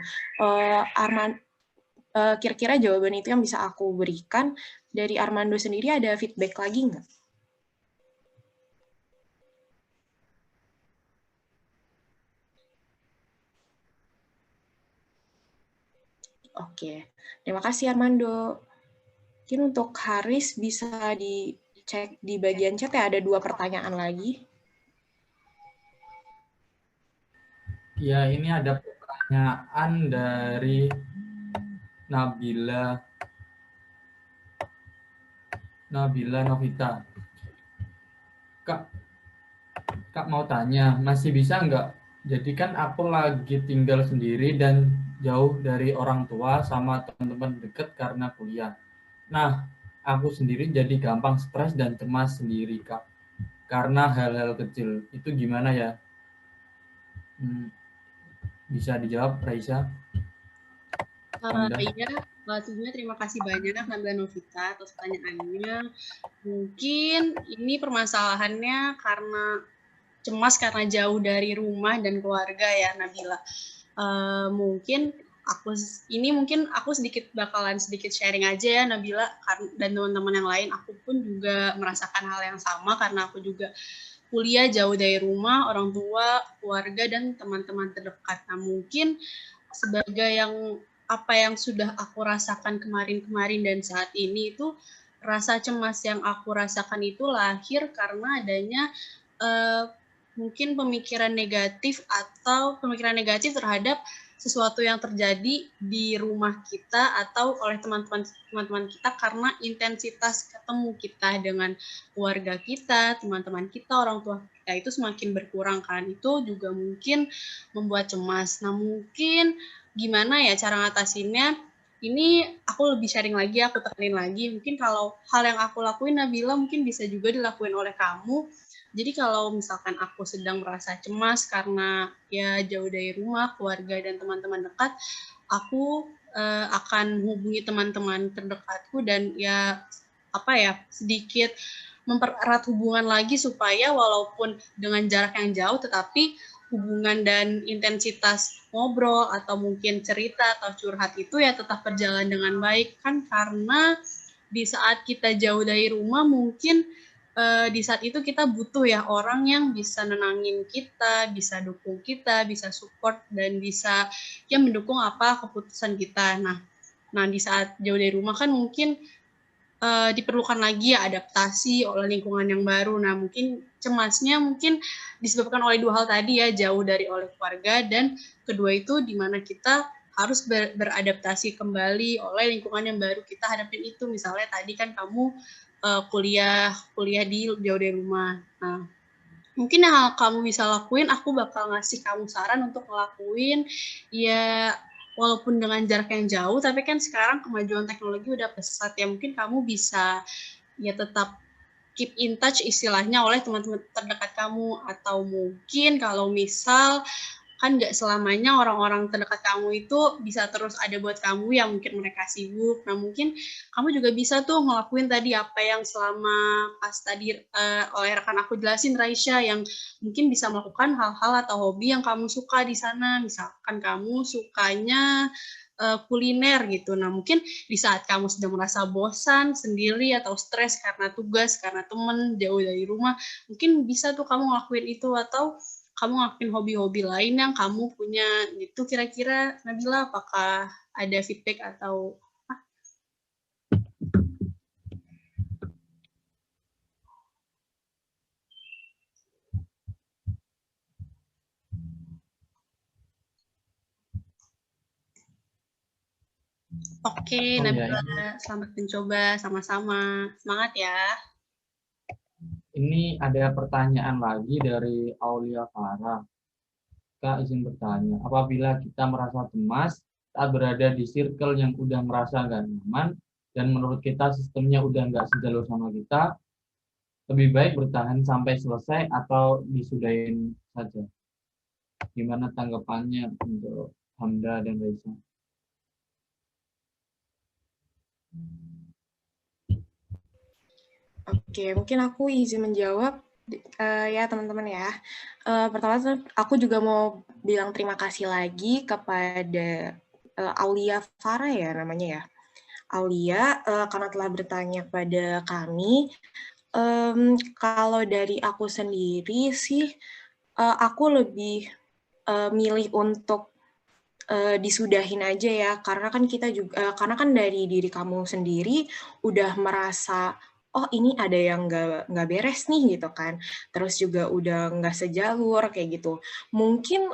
Kira-kira jawaban itu yang bisa aku berikan. Dari Armando sendiri ada feedback lagi nggak? Oke, terima kasih Armando. Mungkin untuk Haris bisa dicek di bagian chat ya, ada 2 pertanyaan lagi.
Ya, ini ada pertanyaan dari Nabila Novita. Kak mau tanya, masih bisa nggak? Jadi kan aku lagi tinggal sendiri dan jauh dari orang tua sama teman-teman deket karena kuliah. Nah, aku sendiri jadi gampang stres dan cemas sendiri, Kak. Karena hal-hal kecil. Itu gimana ya? Bisa dijawab, Raisa?
Iya, sebelumnya terima kasih banyak Nabila Novita atas pertanyaannya. Mungkin ini permasalahannya karena cemas karena jauh dari rumah dan keluarga ya Nabila. Mungkin aku bakalan sedikit sharing aja ya Nabila dan teman-teman yang lain. Aku pun juga merasakan hal yang sama karena aku juga kuliah jauh dari rumah, orang tua, keluarga dan teman-teman terdekat. Nah, mungkin sebagai apa yang sudah aku rasakan kemarin-kemarin dan saat ini itu rasa cemas yang aku rasakan itu lahir karena adanya mungkin pemikiran negatif terhadap sesuatu yang terjadi di rumah kita atau oleh teman-teman kita karena intensitas ketemu kita dengan keluarga kita, teman-teman kita, orang tua kita itu semakin berkurang kan. Itu juga mungkin membuat cemas. Nah, mungkin gimana ya cara ngatasinnya? Ini aku lebih sharing lagi, aku tekanin lagi. Mungkin kalau hal yang aku lakuin Nabila mungkin bisa juga dilakuin oleh kamu. Jadi kalau misalkan aku sedang merasa cemas karena ya jauh dari rumah, keluarga dan teman-teman dekat, aku akan hubungi teman-teman terdekatku dan sedikit mempererat hubungan lagi supaya walaupun dengan jarak yang jauh tetapi hubungan dan intensitas ngobrol atau mungkin cerita atau curhat itu ya tetap berjalan dengan baik kan, karena di saat kita jauh dari rumah mungkin di saat itu kita butuh ya orang yang bisa nenangin kita, bisa dukung kita, bisa support dan bisa ya mendukung apa keputusan kita. Nah di saat jauh dari rumah kan mungkin diperlukan lagi ya adaptasi oleh lingkungan yang baru. Nah mungkin cemasnya mungkin disebabkan oleh 2 hal tadi ya, jauh dari oleh keluarga dan kedua itu di mana kita harus beradaptasi kembali oleh lingkungan yang baru kita hadapin itu. Misalnya tadi kan kamu kuliah di jauh dari rumah. Nah, mungkin yang kamu bisa lakuin, aku bakal ngasih kamu saran untuk ngelakuin ya walaupun dengan jarak yang jauh, tapi kan sekarang kemajuan teknologi udah pesat ya, mungkin kamu bisa ya tetap keep in touch istilahnya oleh teman-teman terdekat kamu, atau mungkin kalau misal kan nggak selamanya orang-orang terdekat kamu itu bisa terus ada buat kamu yang mungkin mereka sibuk. Nah mungkin kamu juga bisa tuh ngelakuin tadi apa yang selama pas tadi oleh rekan aku jelasin Raisya, yang mungkin bisa melakukan hal-hal atau hobi yang kamu suka di sana. Misalkan kamu sukanya kuliner gitu. Nah mungkin di saat kamu sedang merasa bosan sendiri atau stres karena tugas, karena temen jauh dari rumah, mungkin bisa tuh kamu ngelakuin itu, atau kamu ngelakuin hobi-hobi lain yang kamu punya gitu. Kira-kira Nabila, apakah ada feedback atau apa? Oke,
Oh ya,
Nabila, selamat mencoba, sama-sama. Semangat ya.
ini ada pertanyaan lagi dari Aulia Farah. Kak, izin bertanya, apabila kita merasa cemas saat berada di circle yang udah merasa nggak nyaman, dan menurut kita sistemnya udah nggak sejalur sama kita, lebih baik bertahan sampai selesai atau disudahin saja? Gimana tanggapannya untuk Hamda dan Raisa?
Oke, mungkin aku izin menjawab ya teman-teman ya. Pertama aku juga mau bilang terima kasih lagi kepada Aulia Farah ya namanya ya. Aulia karena telah bertanya pada kami. Kalau dari aku sendiri sih, aku lebih milih untuk disudahin aja ya, karena kan kita juga karena kan dari diri kamu sendiri udah merasa oh ini ada yang nggak beres nih gitu kan, terus juga udah nggak sejalur kayak gitu. Mungkin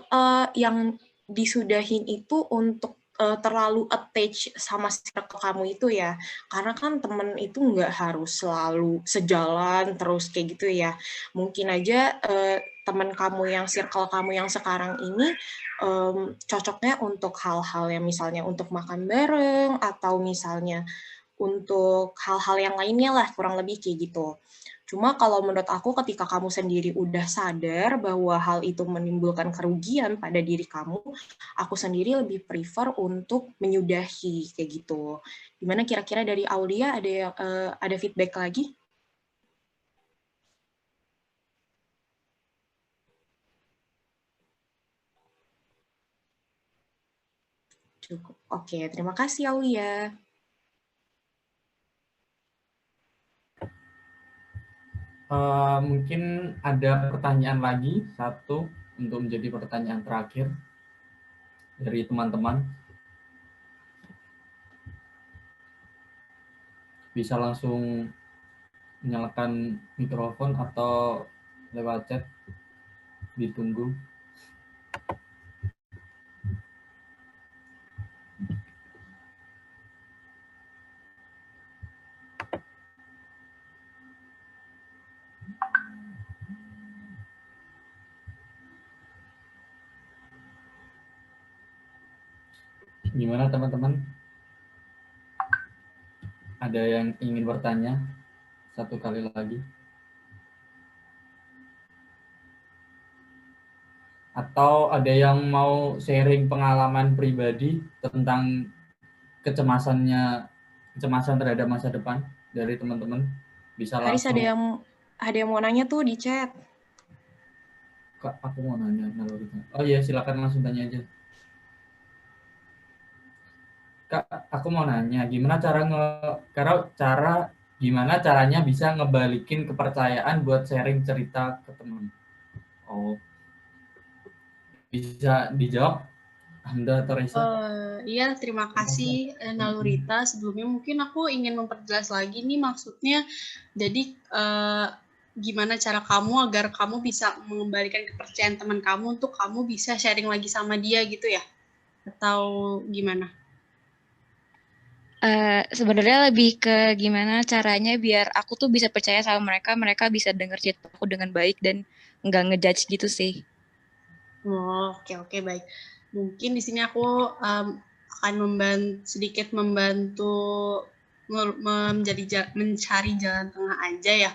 yang disudahin itu untuk terlalu attach sama circle kamu itu ya, karena kan temen itu nggak harus selalu sejalan terus kayak gitu ya. Mungkin aja teman kamu yang circle kamu yang sekarang ini cocoknya untuk hal-hal yang misalnya untuk makan bareng atau misalnya untuk hal-hal yang lainnya lah, kurang lebih kayak gitu. Cuma kalau menurut aku ketika kamu sendiri udah sadar bahwa hal itu menimbulkan kerugian pada diri kamu, aku sendiri lebih prefer untuk menyudahi kayak gitu. Gimana kira-kira dari Aulia ada feedback lagi? Cukup. Oke, terima kasih Aulia.
Mungkin ada pertanyaan lagi, satu, untuk menjadi pertanyaan terakhir dari teman-teman. Bisa langsung menyalakan mikrofon atau lewat chat, ditunggu. Gimana teman-teman? Ada yang ingin bertanya? Satu kali lagi. Atau ada yang mau sharing pengalaman pribadi tentang kecemasan terhadap masa depan dari teman-teman? Bisa
Haris
langsung.
ada yang mau nanya tuh di chat.
Kak, aku mau nanya. Oh iya, silakan langsung tanya aja. Kak, aku mau nanya, gimana caranya bisa ngebalikin kepercayaan buat sharing cerita ke teman? Oh, bisa dijawab Hamda atau Raisa?
Iya, terima kasih Nalurita. Sebelumnya mungkin aku ingin memperjelas lagi nih, maksudnya jadi gimana cara kamu agar kamu bisa mengembalikan kepercayaan teman kamu untuk kamu bisa sharing lagi sama dia gitu ya? Atau gimana?
Sebenarnya lebih ke gimana caranya biar aku tuh bisa percaya sama mereka bisa denger cerita aku dengan baik dan nggak ngejudge gitu sih.
Oh, oke, baik. Mungkin di sini aku akan sedikit membantu mencari jalan tengah aja ya.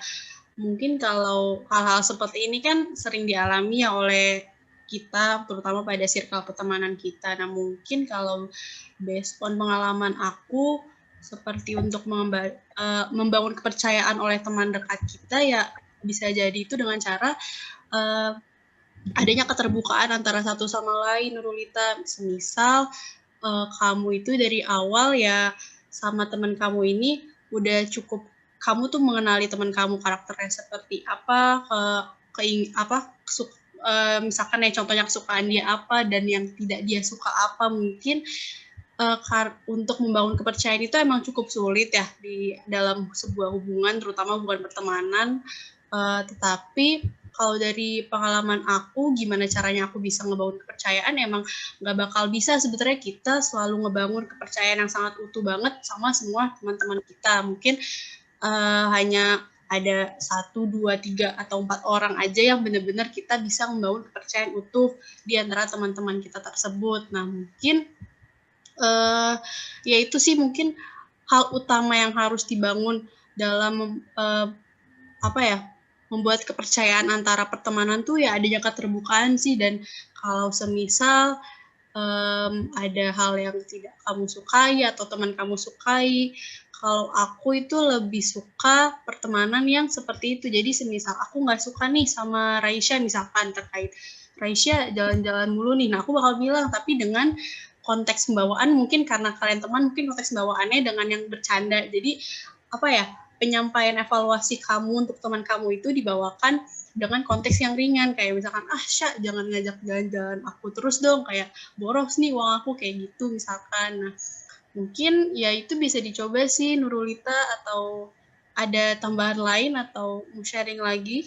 Mungkin kalau hal-hal seperti ini kan sering dialami ya oleh kita, terutama pada circle pertemanan kita. Nah, mungkin kalau based on pengalaman aku, seperti untuk membangun kepercayaan oleh teman dekat kita, ya bisa jadi itu dengan cara adanya keterbukaan antara satu sama lain, Nurulita. Semisal kamu itu dari awal ya sama teman kamu ini udah cukup, kamu tuh mengenali teman kamu karakternya seperti apa, misalkan ya contohnya kesukaan dia apa dan yang tidak dia suka apa. Mungkin untuk membangun kepercayaan itu emang cukup sulit ya di dalam sebuah hubungan, terutama hubungan pertemanan. Tetapi kalau dari pengalaman aku, gimana caranya aku bisa ngebangun kepercayaan, emang nggak bakal bisa sebetulnya kita selalu ngebangun kepercayaan yang sangat utuh banget sama semua teman-teman kita. Mungkin hanya ada 1, 2, 3, atau 4 orang aja yang benar-benar kita bisa membangun kepercayaan utuh di antara teman-teman kita tersebut. Nah, mungkin ya itu sih mungkin hal utama yang harus dibangun dalam membuat kepercayaan antara pertemanan tuh ya adanya keterbukaan sih. Dan kalau semisal ada hal yang tidak kamu sukai atau teman kamu sukai, kalau aku itu lebih suka pertemanan yang seperti itu. Jadi semisal aku nggak suka nih sama Raisya misalkan, terkait Raisya jalan-jalan mulu nih, nah aku bakal bilang, tapi dengan konteks pembawaan, mungkin karena kalian teman, mungkin konteks pembawaannya dengan yang bercanda. Jadi penyampaian evaluasi kamu untuk teman kamu itu dibawakan dengan konteks yang ringan, kayak misalkan, Sya, jangan ngajak jalan-jalan aku terus dong, kayak boros nih uang aku, kayak gitu misalkan. Nah, mungkin ya itu bisa dicoba sih Nurulita, atau ada tambahan lain atau mau sharing lagi?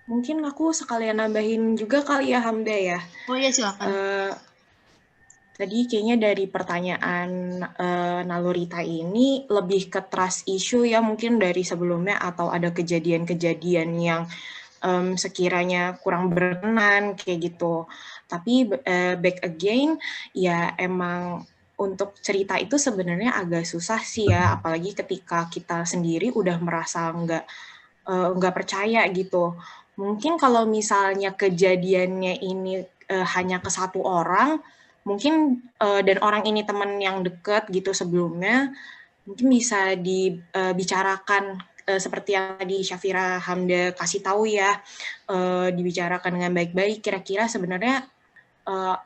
Mungkin aku sekalian nambahin juga kali ya, Hamda ya.
Oh iya, silakan.
Tadi kayaknya dari pertanyaan Nalurita ini lebih ke trust issue ya, mungkin dari sebelumnya, atau ada kejadian-kejadian yang sekiranya kurang berkenan kayak gitu. Tapi back again, ya emang untuk cerita itu sebenarnya agak susah sih ya, apalagi ketika kita sendiri udah merasa nggak percaya gitu. Mungkin kalau misalnya kejadiannya ini hanya ke satu orang, mungkin dan orang ini teman yang dekat gitu sebelumnya, mungkin bisa dibicarakan seperti yang tadi Syafira Hamda kasih tahu ya, dibicarakan dengan baik-baik. Kira-kira sebenarnya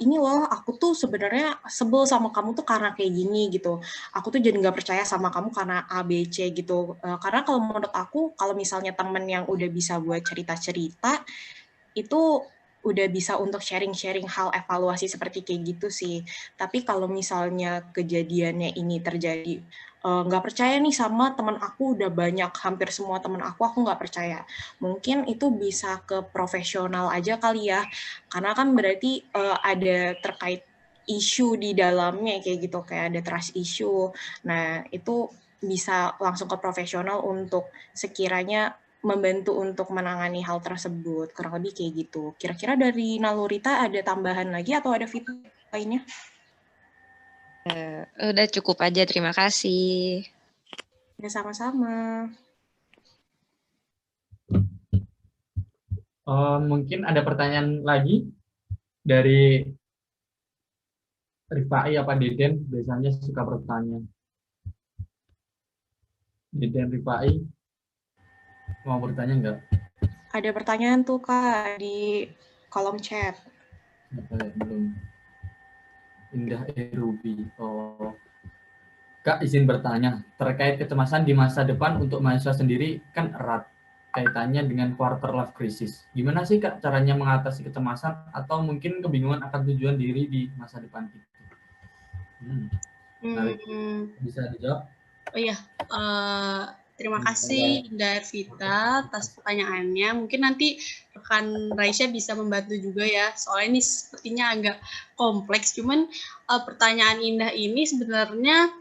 ini loh, aku tuh sebenarnya sebel sama kamu tuh karena kayak gini gitu. Aku tuh jadi nggak percaya sama kamu karena A, B, C gitu. Karena kalau menurut aku, kalau misalnya temen yang udah bisa buat cerita-cerita, itu udah bisa untuk sharing-sharing hal evaluasi seperti kayak gitu sih. Tapi kalau misalnya kejadiannya ini terjadi, nggak percaya nih sama teman aku, udah banyak, hampir semua teman aku nggak percaya. Mungkin itu bisa ke profesional aja kali ya, karena kan berarti ada terkait isu di dalamnya kayak gitu, kayak ada trust issue. Nah, itu bisa langsung ke profesional untuk sekiranya membantu untuk menangani hal tersebut. Kurang lebih kayak gitu. Kira-kira dari Nalurita ada tambahan lagi atau ada feedback lainnya?
Udah cukup aja, terima kasih.
Ya, sama-sama.
Mungkin ada pertanyaan lagi dari Rifai apa Deden, biasanya suka bertanya. Deden, Rifai, mau bertanya nggak?
Ada pertanyaan tuh Kak di kolom chat.
Belum. Indah Ruby. Oh. Kak, izin bertanya, terkait kecemasan di masa depan untuk mahasiswa sendiri kan erat kaitannya dengan quarter life crisis. Gimana sih Kak caranya mengatasi kecemasan atau mungkin kebingungan akan tujuan diri di masa depan kita? Bisa dijawab?
Oh iya, terima kasih Indah Vita atas pertanyaannya. Mungkin nanti rekan Raisya bisa membantu juga ya, soalnya ini sepertinya agak kompleks. Cuman pertanyaan Indah ini sebenarnya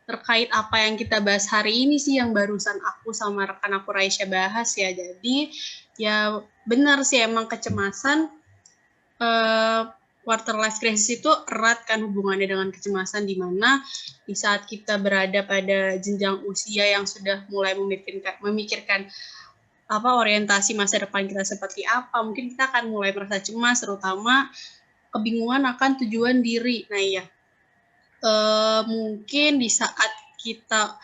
terkait apa yang kita bahas hari ini sih, yang barusan aku sama rekan aku Raisya bahas ya. Jadi ya benar sih, emang kecemasan quarter life crisis itu erat kan hubungannya dengan kecemasan, di mana di saat kita berada pada jenjang usia yang sudah mulai memikirkan orientasi masa depan kita seperti apa, mungkin kita akan mulai merasa cemas, terutama kebingungan akan tujuan diri. Nah iya, mungkin di saat kita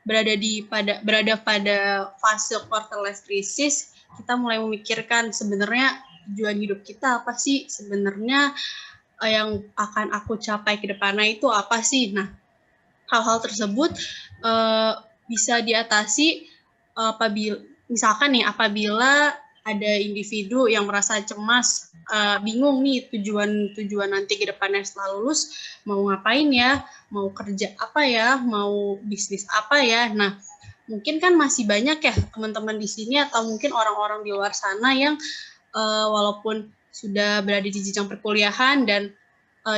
berada pada fase quarter life crisis, kita mulai memikirkan sebenarnya tujuan hidup kita apa sih, sebenarnya yang akan aku capai ke depannya itu apa sih. Nah, hal-hal tersebut bisa diatasi apabila ada individu yang merasa cemas, bingung nih tujuan nanti ke depannya setelah lulus mau ngapain ya, mau kerja apa ya, mau bisnis apa ya. Nah, mungkin kan masih banyak ya teman-teman di sini atau mungkin orang-orang di luar sana yang walaupun sudah berada di jenjang perkuliahan dan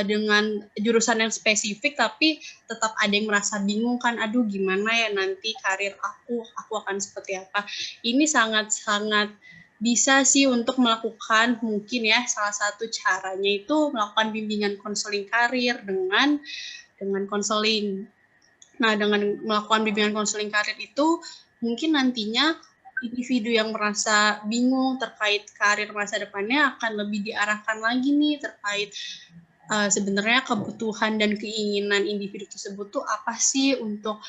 dengan jurusan yang spesifik, tapi tetap ada yang merasa bingung kan, aduh gimana ya nanti karir aku akan seperti apa. Ini sangat-sangat bisa sih untuk melakukan, mungkin ya salah satu caranya itu melakukan bimbingan konseling karir dengan konseling. Nah, dengan melakukan bimbingan konseling karir itu mungkin nantinya individu yang merasa bingung terkait karir masa depannya akan lebih diarahkan lagi nih terkait sebenarnya kebutuhan dan keinginan individu tersebut tuh apa sih untuk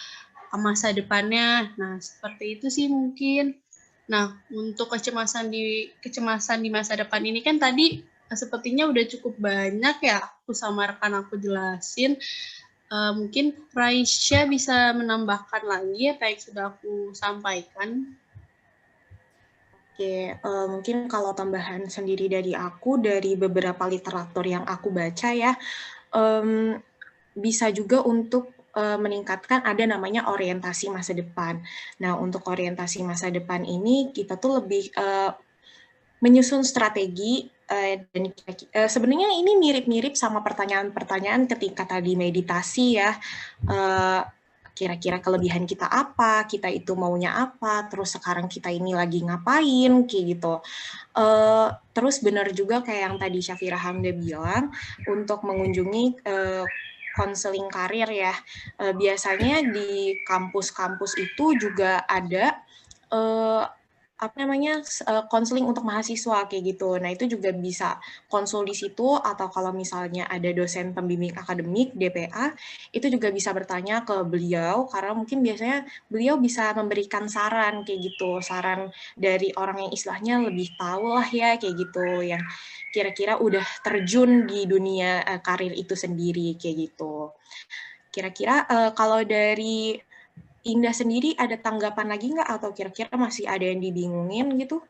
masa depannya. Nah, seperti itu sih mungkin. Nah, untuk kecemasan di masa depan ini kan tadi sepertinya udah cukup banyak ya aku sama rekan aku jelasin. Mungkin Raisya bisa menambahkan lagi apa yang sudah aku sampaikan.
Oke, mungkin kalau tambahan sendiri dari aku, dari beberapa literatur yang aku baca ya, bisa juga untuk meningkatkan ada namanya orientasi masa depan. Nah, untuk orientasi masa depan ini kita tuh lebih menyusun strategi dan sebenarnya ini mirip-mirip sama pertanyaan-pertanyaan ketika tadi meditasi ya. Kira-kira kelebihan kita apa, kita itu maunya apa, terus sekarang kita ini lagi ngapain, kayak gitu. Terus benar juga kayak yang tadi Syafira Hamda bilang, untuk mengunjungi konseling karir ya. Biasanya di kampus-kampus itu juga ada konseling untuk mahasiswa kayak gitu. Nah, itu juga bisa konsul di situ, atau kalau misalnya ada dosen pembimbing akademik DPA, itu juga bisa bertanya ke beliau, karena mungkin biasanya beliau bisa memberikan saran kayak gitu, saran dari orang yang istilahnya lebih tahu lah ya kayak gitu, yang kira-kira udah terjun di dunia karir itu sendiri kayak gitu. Kira-kira kalau dari Indah sendiri ada tanggapan lagi nggak, atau kira-kira masih ada yang dibingungin gitu?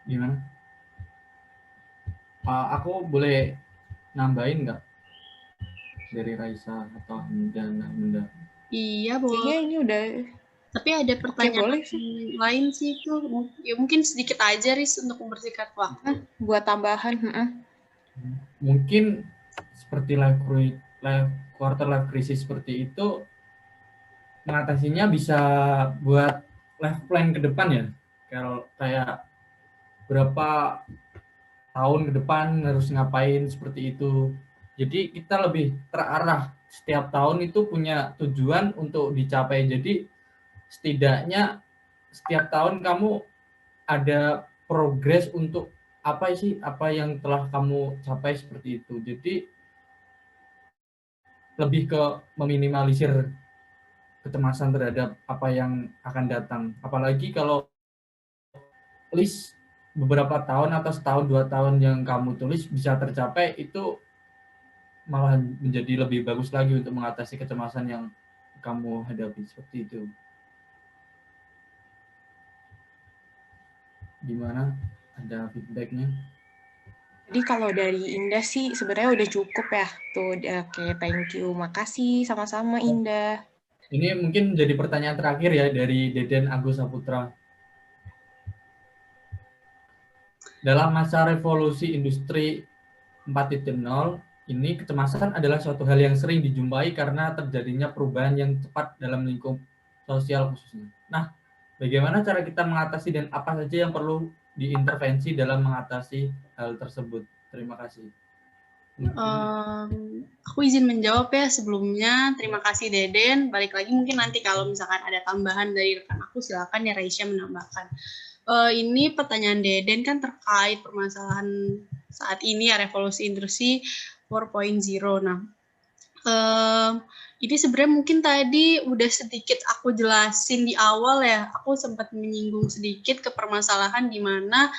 Gimana? Aku boleh nambahin nggak dari Raisa atau Hamda?
Iya, boleh.
Kayaknya ini udah.
Tapi ada pertanyaan
boleh
lain sih itu. Ya mungkin sedikit aja, Riz, untuk membersihkan waktu.
Buat tambahan.
Mungkin seperti quarter life crisis seperti itu, mengatasinya bisa buat life plan ke depan ya. Kalau kayak berapa tahun ke depan harus ngapain seperti itu. Jadi kita lebih terarah, setiap tahun itu punya tujuan untuk dicapai. Jadi setidaknya setiap tahun kamu ada progres untuk apa yang telah kamu capai seperti itu. Jadi lebih ke meminimalisir kecemasan terhadap apa yang akan datang. Apalagi kalau list beberapa tahun atau setahun 2 tahun yang kamu tulis bisa tercapai, itu malah menjadi lebih bagus lagi untuk mengatasi kecemasan yang kamu hadapi seperti itu. Gimana? Ada feedbacknya?
Jadi kalau dari Indah sih sebenarnya udah cukup ya. Tuh, oke, thank you. Makasih, sama-sama Indah.
Ini mungkin jadi pertanyaan terakhir ya dari Deden Agus Saputra. Dalam masa revolusi industri 4.0, ini kecemasan adalah suatu hal yang sering dijumpai karena terjadinya perubahan yang cepat dalam lingkup sosial khususnya. Nah, Bagaimana cara kita mengatasi dan apa saja yang perlu diintervensi dalam mengatasi hal tersebut? Terima kasih.
Aku izin menjawab ya sebelumnya. Terima kasih Deden. Balik lagi mungkin nanti kalau misalkan ada tambahan dari rekan aku silakan ya Raisya menambahkan. Ini pertanyaan Deden kan terkait permasalahan saat ini ya revolusi industri 4.0. Nah, ini sebenarnya mungkin tadi udah sedikit aku jelasin di awal ya. Aku sempat menyinggung sedikit ke permasalahan di mana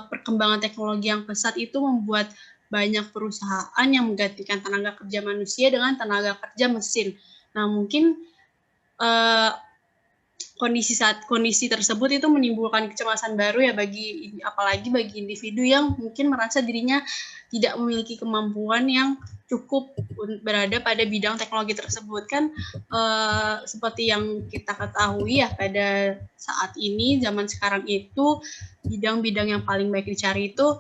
perkembangan teknologi yang pesat itu membuat banyak perusahaan yang menggantikan tenaga kerja manusia dengan tenaga kerja mesin. Nah, mungkin kondisi tersebut itu menimbulkan kecemasan baru ya apalagi bagi individu yang mungkin merasa dirinya tidak memiliki kemampuan yang cukup berada pada bidang teknologi tersebut kan seperti yang kita ketahui ya pada saat ini zaman sekarang itu bidang-bidang yang paling baik dicari itu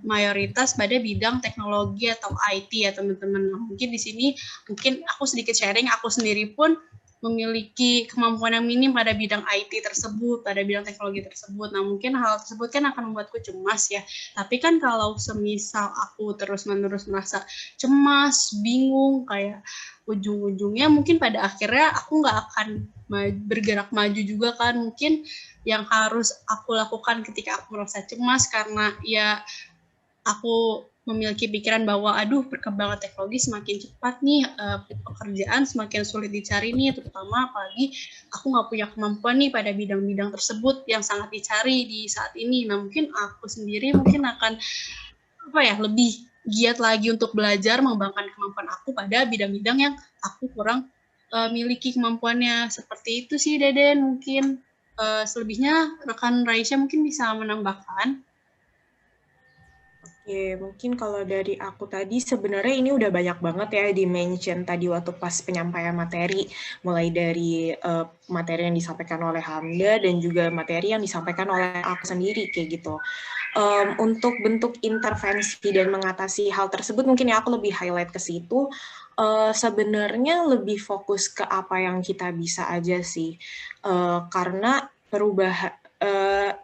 mayoritas pada bidang teknologi atau IT ya teman-teman. Nah, mungkin di sini mungkin aku sedikit sharing, aku sendiri pun memiliki kemampuan yang minim pada bidang IT tersebut, pada bidang teknologi tersebut. Nah, mungkin hal tersebut kan akan membuatku cemas ya. Tapi kan kalau semisal aku terus-menerus merasa cemas, bingung, kayak ujung-ujungnya mungkin pada akhirnya aku nggak akan bergerak maju juga kan. Mungkin yang harus aku lakukan ketika aku merasa cemas karena ya aku memiliki pikiran bahwa aduh perkembangan teknologi semakin cepat nih, pekerjaan semakin sulit dicari nih, terutama apalagi aku nggak punya kemampuan nih pada bidang-bidang tersebut yang sangat dicari di saat ini. Nah, mungkin aku sendiri mungkin akan lebih giat lagi untuk belajar mengembangkan kemampuan aku pada bidang-bidang yang aku kurang miliki kemampuannya. Seperti itu sih Deden, mungkin selebihnya rekan Raisya mungkin bisa menambahkan.
Oke, mungkin kalau dari aku tadi sebenarnya ini udah banyak banget ya di-mention tadi waktu pas penyampaian materi, mulai dari materi yang disampaikan oleh Hamda dan juga materi yang disampaikan oleh aku sendiri kayak gitu. Untuk bentuk intervensi dan mengatasi hal tersebut mungkin ya aku lebih highlight ke situ. Sebenarnya lebih fokus ke apa yang kita bisa aja sih, karena perubahan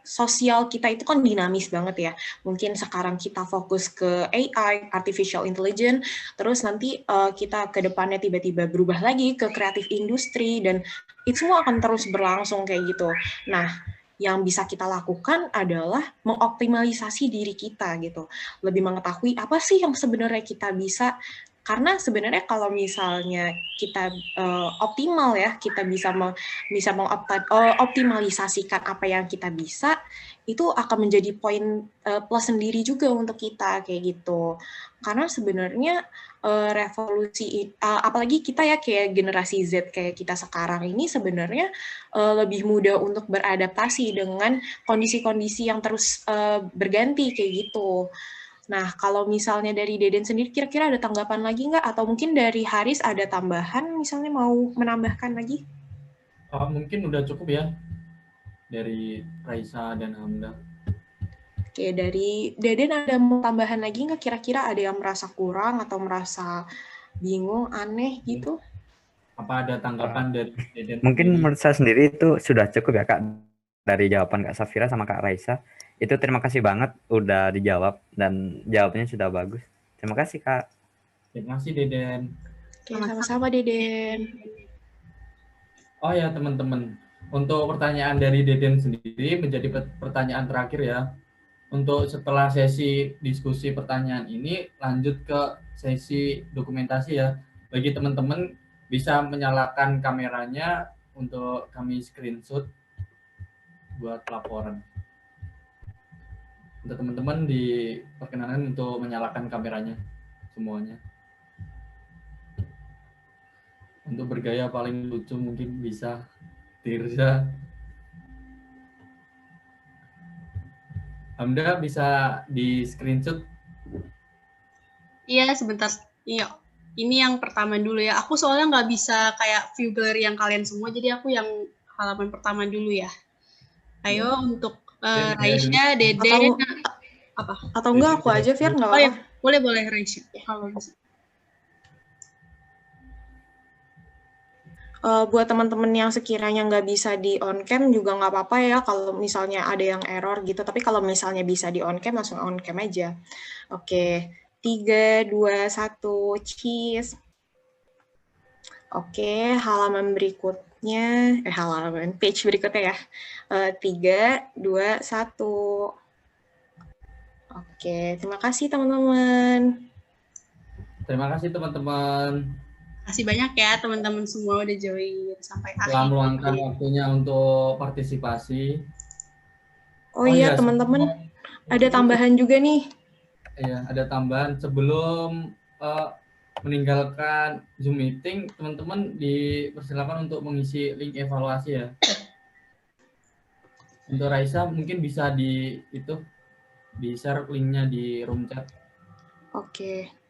sosial kita itu kan dinamis banget ya. Mungkin sekarang kita fokus ke AI, artificial intelligence, terus nanti kita ke depannya tiba-tiba berubah lagi ke kreatif industri dan itu semua akan terus berlangsung kayak gitu. Nah, yang bisa kita lakukan adalah mengoptimalisasi diri kita gitu. Lebih mengetahui apa sih yang sebenarnya kita bisa. Karena sebenarnya kalau misalnya kita optimal ya, kita bisa mengoptimalisasikan apa yang kita bisa, itu akan menjadi poin plus sendiri juga untuk kita kayak gitu. Karena sebenarnya revolusi, apalagi kita ya kayak generasi Z kayak kita sekarang ini sebenarnya lebih mudah untuk beradaptasi dengan kondisi-kondisi yang terus berganti kayak gitu. Nah, kalau misalnya dari Deden sendiri, kira-kira ada tanggapan lagi nggak? Atau mungkin dari Haris ada tambahan, misalnya mau menambahkan lagi?
Mungkin udah cukup ya, dari Raisa dan Hamda.
Oke, dari Deden ada mau tambahan lagi nggak? Kira-kira ada yang merasa kurang atau merasa bingung, aneh gitu?
Apa ada tanggapan dari Deden?
Mungkin menurut saya sendiri itu sudah cukup ya Kak, dari jawaban Kak Safira sama Kak Raisa. Itu terima kasih banget udah dijawab dan jawabnya sudah bagus. Terima kasih Kak.
Terima kasih Deden.
Oke, sama-sama Deden.
Oh ya teman-teman, untuk pertanyaan dari Deden sendiri menjadi pertanyaan terakhir ya. Untuk setelah sesi diskusi pertanyaan ini lanjut ke sesi dokumentasi ya. Bagi teman-teman bisa menyalakan kameranya untuk kami screenshot buat laporan. Untuk teman-teman diperkenankan untuk menyalakan kameranya semuanya. Untuk bergaya paling lucu mungkin bisa Tirza. Hamda bisa di screenshot?
Iya, sebentar. Iya, ini yang pertama dulu ya. Aku soalnya nggak bisa kayak view gallery yang kalian semua, jadi aku yang halaman pertama dulu ya. Ayo untuk Raisya, Deden, apa?
Atau enggak aku aja, Fir, nggak apa-apa.
Oh ya, boleh Raisya, kalau bisa.
Buat teman-teman yang sekiranya nggak bisa di on cam juga nggak apa-apa ya kalau misalnya ada yang error gitu. Tapi kalau misalnya bisa di on cam langsung on cam aja. Oke, 3, 2, 1, cheese. Oke, halaman berikutnya, halaman page berikutnya ya. 3, 2, 1. Oke, terima kasih teman-teman.
Terima kasih teman-teman.
Kasih banyak ya teman-teman semua udah join sampai
Telah
akhir.
meluangkan waktunya untuk partisipasi.
Oh iya teman-teman, ada tambahan juga nih.
Iya, ada tambahan sebelum meninggalkan Zoom meeting, teman-teman dipersilakan untuk mengisi link evaluasi ya. Untuk Raisa mungkin bisa di-share linknya di room chat.
Oke.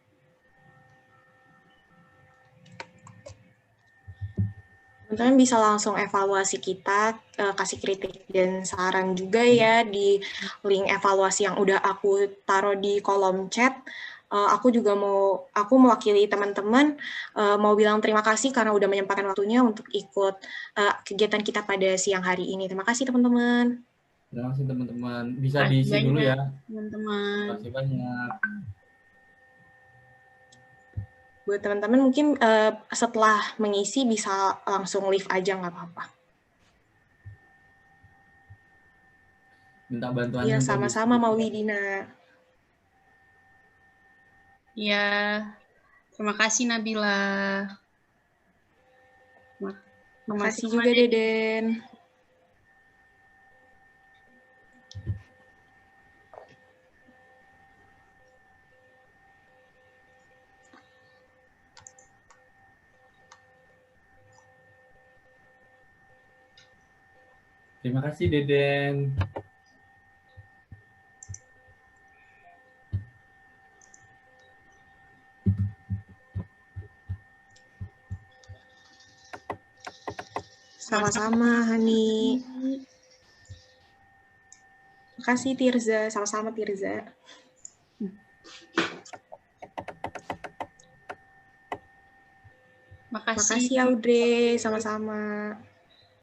Teman-teman bisa langsung evaluasi kita, kasih kritik dan saran juga ya di link evaluasi yang udah aku taruh di kolom chat. Aku mewakili teman-teman mau bilang terima kasih karena udah menyempatkan waktunya untuk ikut kegiatan kita pada siang hari ini. Terima kasih teman-teman.
Terima kasih teman-teman. Bisa diisi dulu ya.
Teman-teman.
Terima kasih banyak.
Buat teman-teman mungkin setelah mengisi bisa langsung leave aja, nggak apa-apa.
Minta bantuan.
Iya, sama-sama Maulidina.
Ya, terima kasih Nabila.
Terima kasih juga Deden.
Terima kasih Deden.
Sama-sama Hani. Terima kasih Tirza, sama-sama Tirza.
Makasih
Audrey, sama-sama.